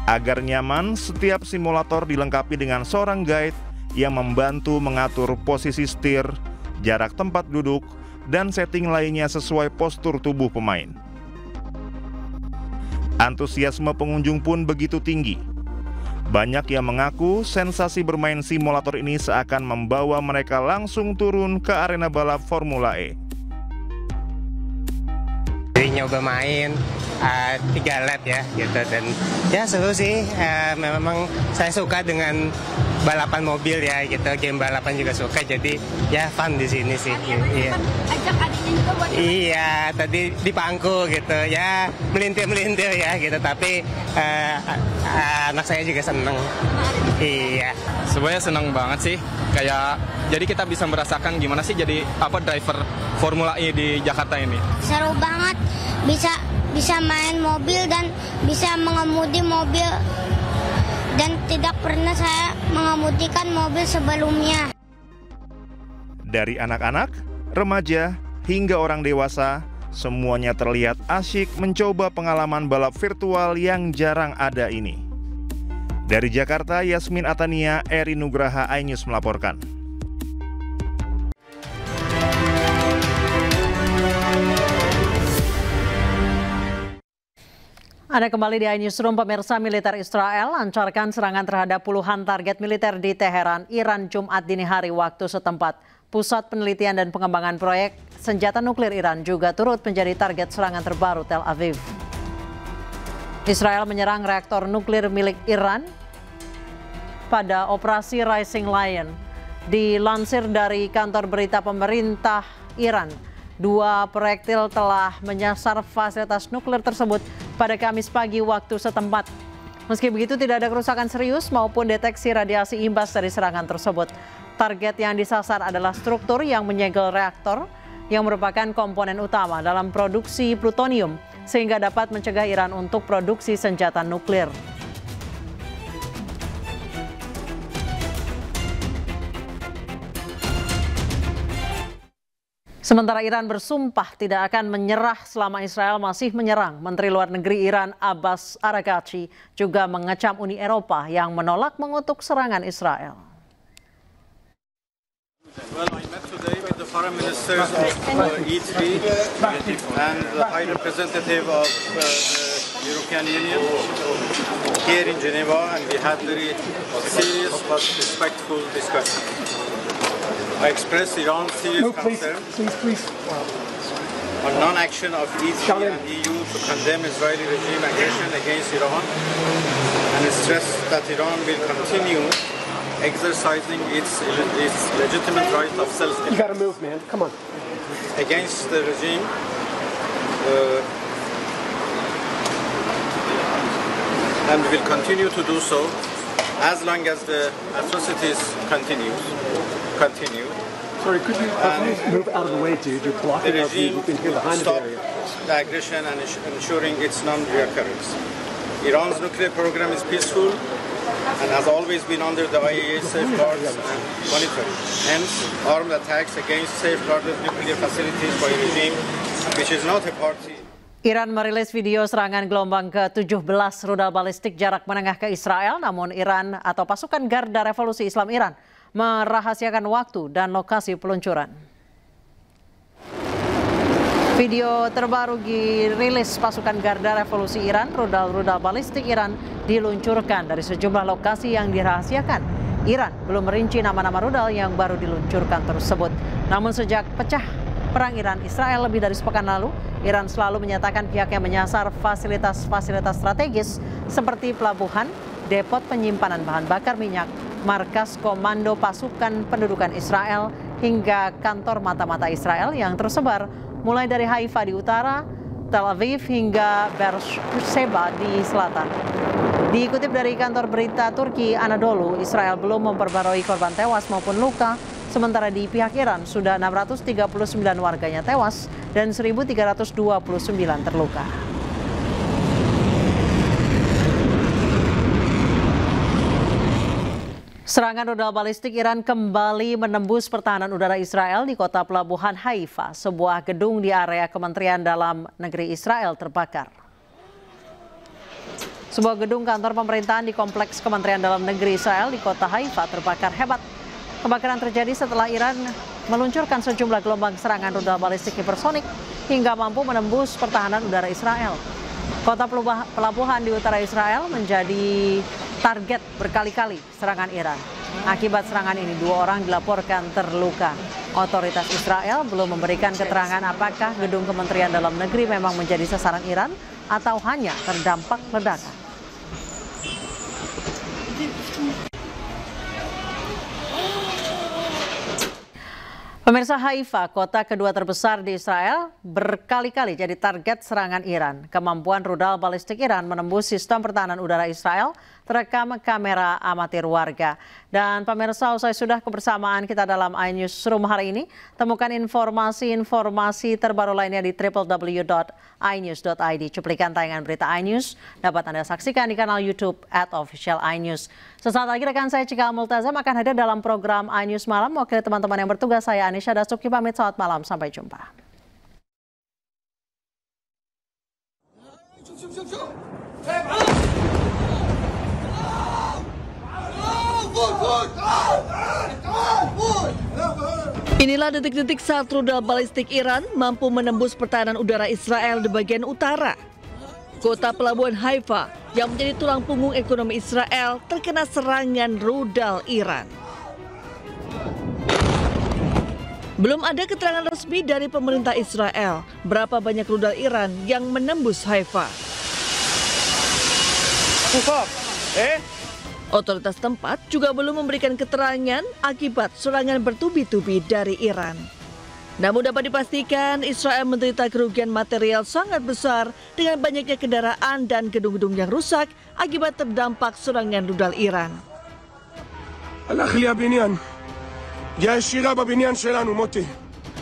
Agar nyaman, setiap simulator dilengkapi dengan seorang guide yang membantu mengatur posisi setir, jarak tempat duduk, dan setting lainnya sesuai postur tubuh pemain. Antusiasme pengunjung pun begitu tinggi. Banyak yang mengaku sensasi bermain simulator ini seakan membawa mereka langsung turun ke arena balap Formula E. Jadi nyoba main 3 lap ya gitu, dan ya seru sih. Memang saya suka dengan balapan mobil ya gitu, game balapan juga suka, jadi ya fun di sini sih. Iya. Ajak adiknya juga buat. Iya, tadi di pangku gitu ya, melintir ya gitu, tapi anak saya juga seneng. Iya. Sebenarnya seneng banget sih, kayak jadi kita bisa merasakan gimana sih jadi driver Formula E di Jakarta ini. Seru banget, bisa main mobil dan bisa mengemudi mobil, dan tidak pernah saya mengemudikan mobil sebelumnya. Dari anak-anak, remaja, hingga orang dewasa, semuanya terlihat asyik mencoba pengalaman balap virtual yang jarang ada ini. Dari Jakarta, Yasmin Atania, Eri Nugraha, iNews melaporkan. Anda kembali di iNewsroom. Pemirsa, militer Israel lancarkan serangan terhadap puluhan target militer di Teheran, Iran, Jumat dini hari waktu setempat. Pusat Penelitian dan Pengembangan Proyek Senjata Nuklir Iran juga turut menjadi target serangan terbaru Tel Aviv. Israel menyerang reaktor nuklir milik Iran pada operasi Rising Lion. Dilansir dari kantor berita pemerintah Iran, 2 proyektil telah menyasar fasilitas nuklir tersebut pada Kamis pagi waktu setempat. Meski begitu, tidak ada kerusakan serius maupun deteksi radiasi imbas dari serangan tersebut. Target yang disasar adalah struktur yang menyegel reaktor yang merupakan komponen utama dalam produksi plutonium, sehingga dapat mencegah Iran untuk produksi senjata nuklir. Sementara Iran bersumpah tidak akan menyerah selama Israel masih menyerang. Menteri Luar Negeri Iran Abbas Araghchi juga mengecam Uni Eropa yang menolak mengutuk serangan Israel. Well, I met today with the foreign ministers of E3 and the high representative of the European Union here in Geneva, and we had very serious but respectful discussion. I expressed Iran's serious concern on non-action of E3 and EU to condemn Israeli regime aggression against Iran, and stressed that Iran will continue exercising its legitimate right of self-defense. You gotta move, man. Come on. Against the regime, and will continue to do so as long as the atrocities continue. Sorry, could you move out of the way, dude? You're blocking our view. You can hear behind the barrier. The aggression and ensuring its non-reoccurrence. Iran's nuclear program is peaceful and has always been under the IAEA safeguards and monitoring. Hence, armed attacks against safeguarded nuclear facilities by a regime which is not a party. Iran merilis video serangan gelombang ke-17 rudal balistik jarak menengah ke Israel, namun Iran atau pasukan Garda Revolusi Islam Iran merahasiakan waktu dan lokasi peluncuran. Video terbaru dirilis pasukan Garda Revolusi Iran, rudal-rudal balistik Iran diluncurkan dari sejumlah lokasi yang dirahasiakan. Iran belum merinci nama-nama rudal yang baru diluncurkan tersebut. Namun sejak pecah perang Iran-Israel lebih dari sepekan lalu, Iran selalu menyatakan pihaknya menyasar fasilitas-fasilitas strategis seperti pelabuhan, depot penyimpanan bahan bakar minyak, markas komando pasukan pendudukan Israel, hingga kantor mata-mata Israel yang tersebar mulai dari Haifa di utara, Tel Aviv hingga Beersheba di selatan. Dikutip dari kantor berita Turki Anadolu, Israel belum memperbarui korban tewas maupun luka, sementara di pihak Iran sudah 639 warganya tewas dan 1.329 terluka. Serangan rudal balistik Iran kembali menembus pertahanan udara Israel di kota pelabuhan Haifa. Sebuah gedung di area Kementerian Dalam Negeri Israel terbakar. Sebuah gedung kantor pemerintahan di kompleks Kementerian Dalam Negeri Israel di kota Haifa terbakar hebat. Kebakaran terjadi setelah Iran meluncurkan sejumlah gelombang serangan rudal balistik hipersonik hingga mampu menembus pertahanan udara Israel. Kota pelabuhan di utara Israel menjadi target berkali-kali serangan Iran. Akibat serangan ini 2 orang dilaporkan terluka. Otoritas Israel belum memberikan keterangan apakah gedung Kementerian Dalam Negeri memang menjadi sasaran Iran atau hanya terdampak ledakan. Pemirsa, Haifa, kota kedua terbesar di Israel, berkali-kali jadi target serangan Iran. Kemampuan rudal balistik Iran menembus sistem pertahanan udara Israel terekam kamera amatir warga. Dan pemirsa, usai sudah kebersamaan kita dalam iNewsroom hari ini, temukan informasi-informasi terbaru lainnya di www.inews.id. Cuplikan tayangan berita iNews dapat Anda saksikan di kanal YouTube @officialinews. Sesaat lagi rekan saya Cikal Multazam akan hadir dalam program iNews Malam. Wakil teman-teman yang bertugas, saya Anisha Dasuki pamit, selamat malam, sampai jumpa. Inilah detik-detik saat rudal balistik Iran mampu menembus pertahanan udara Israel di bagian utara. Kota pelabuhan Haifa yang menjadi tulang punggung ekonomi Israel terkena serangan rudal Iran. Belum ada keterangan resmi dari pemerintah Israel berapa banyak rudal Iran yang menembus Haifa. Otoritas tempat juga belum memberikan keterangan akibat serangan bertubi-tubi dari Iran. Namun dapat dipastikan Israel menderita kerugian material sangat besar dengan banyaknya kendaraan dan gedung-gedung yang rusak akibat terdampak serangan rudal Iran.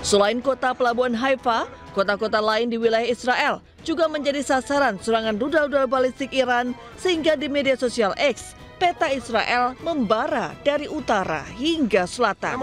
Selain kota pelabuhan Haifa, kota-kota lain di wilayah Israel juga menjadi sasaran serangan rudal-rudal balistik Iran sehingga di media sosial X, peta Israel membara dari utara hingga selatan.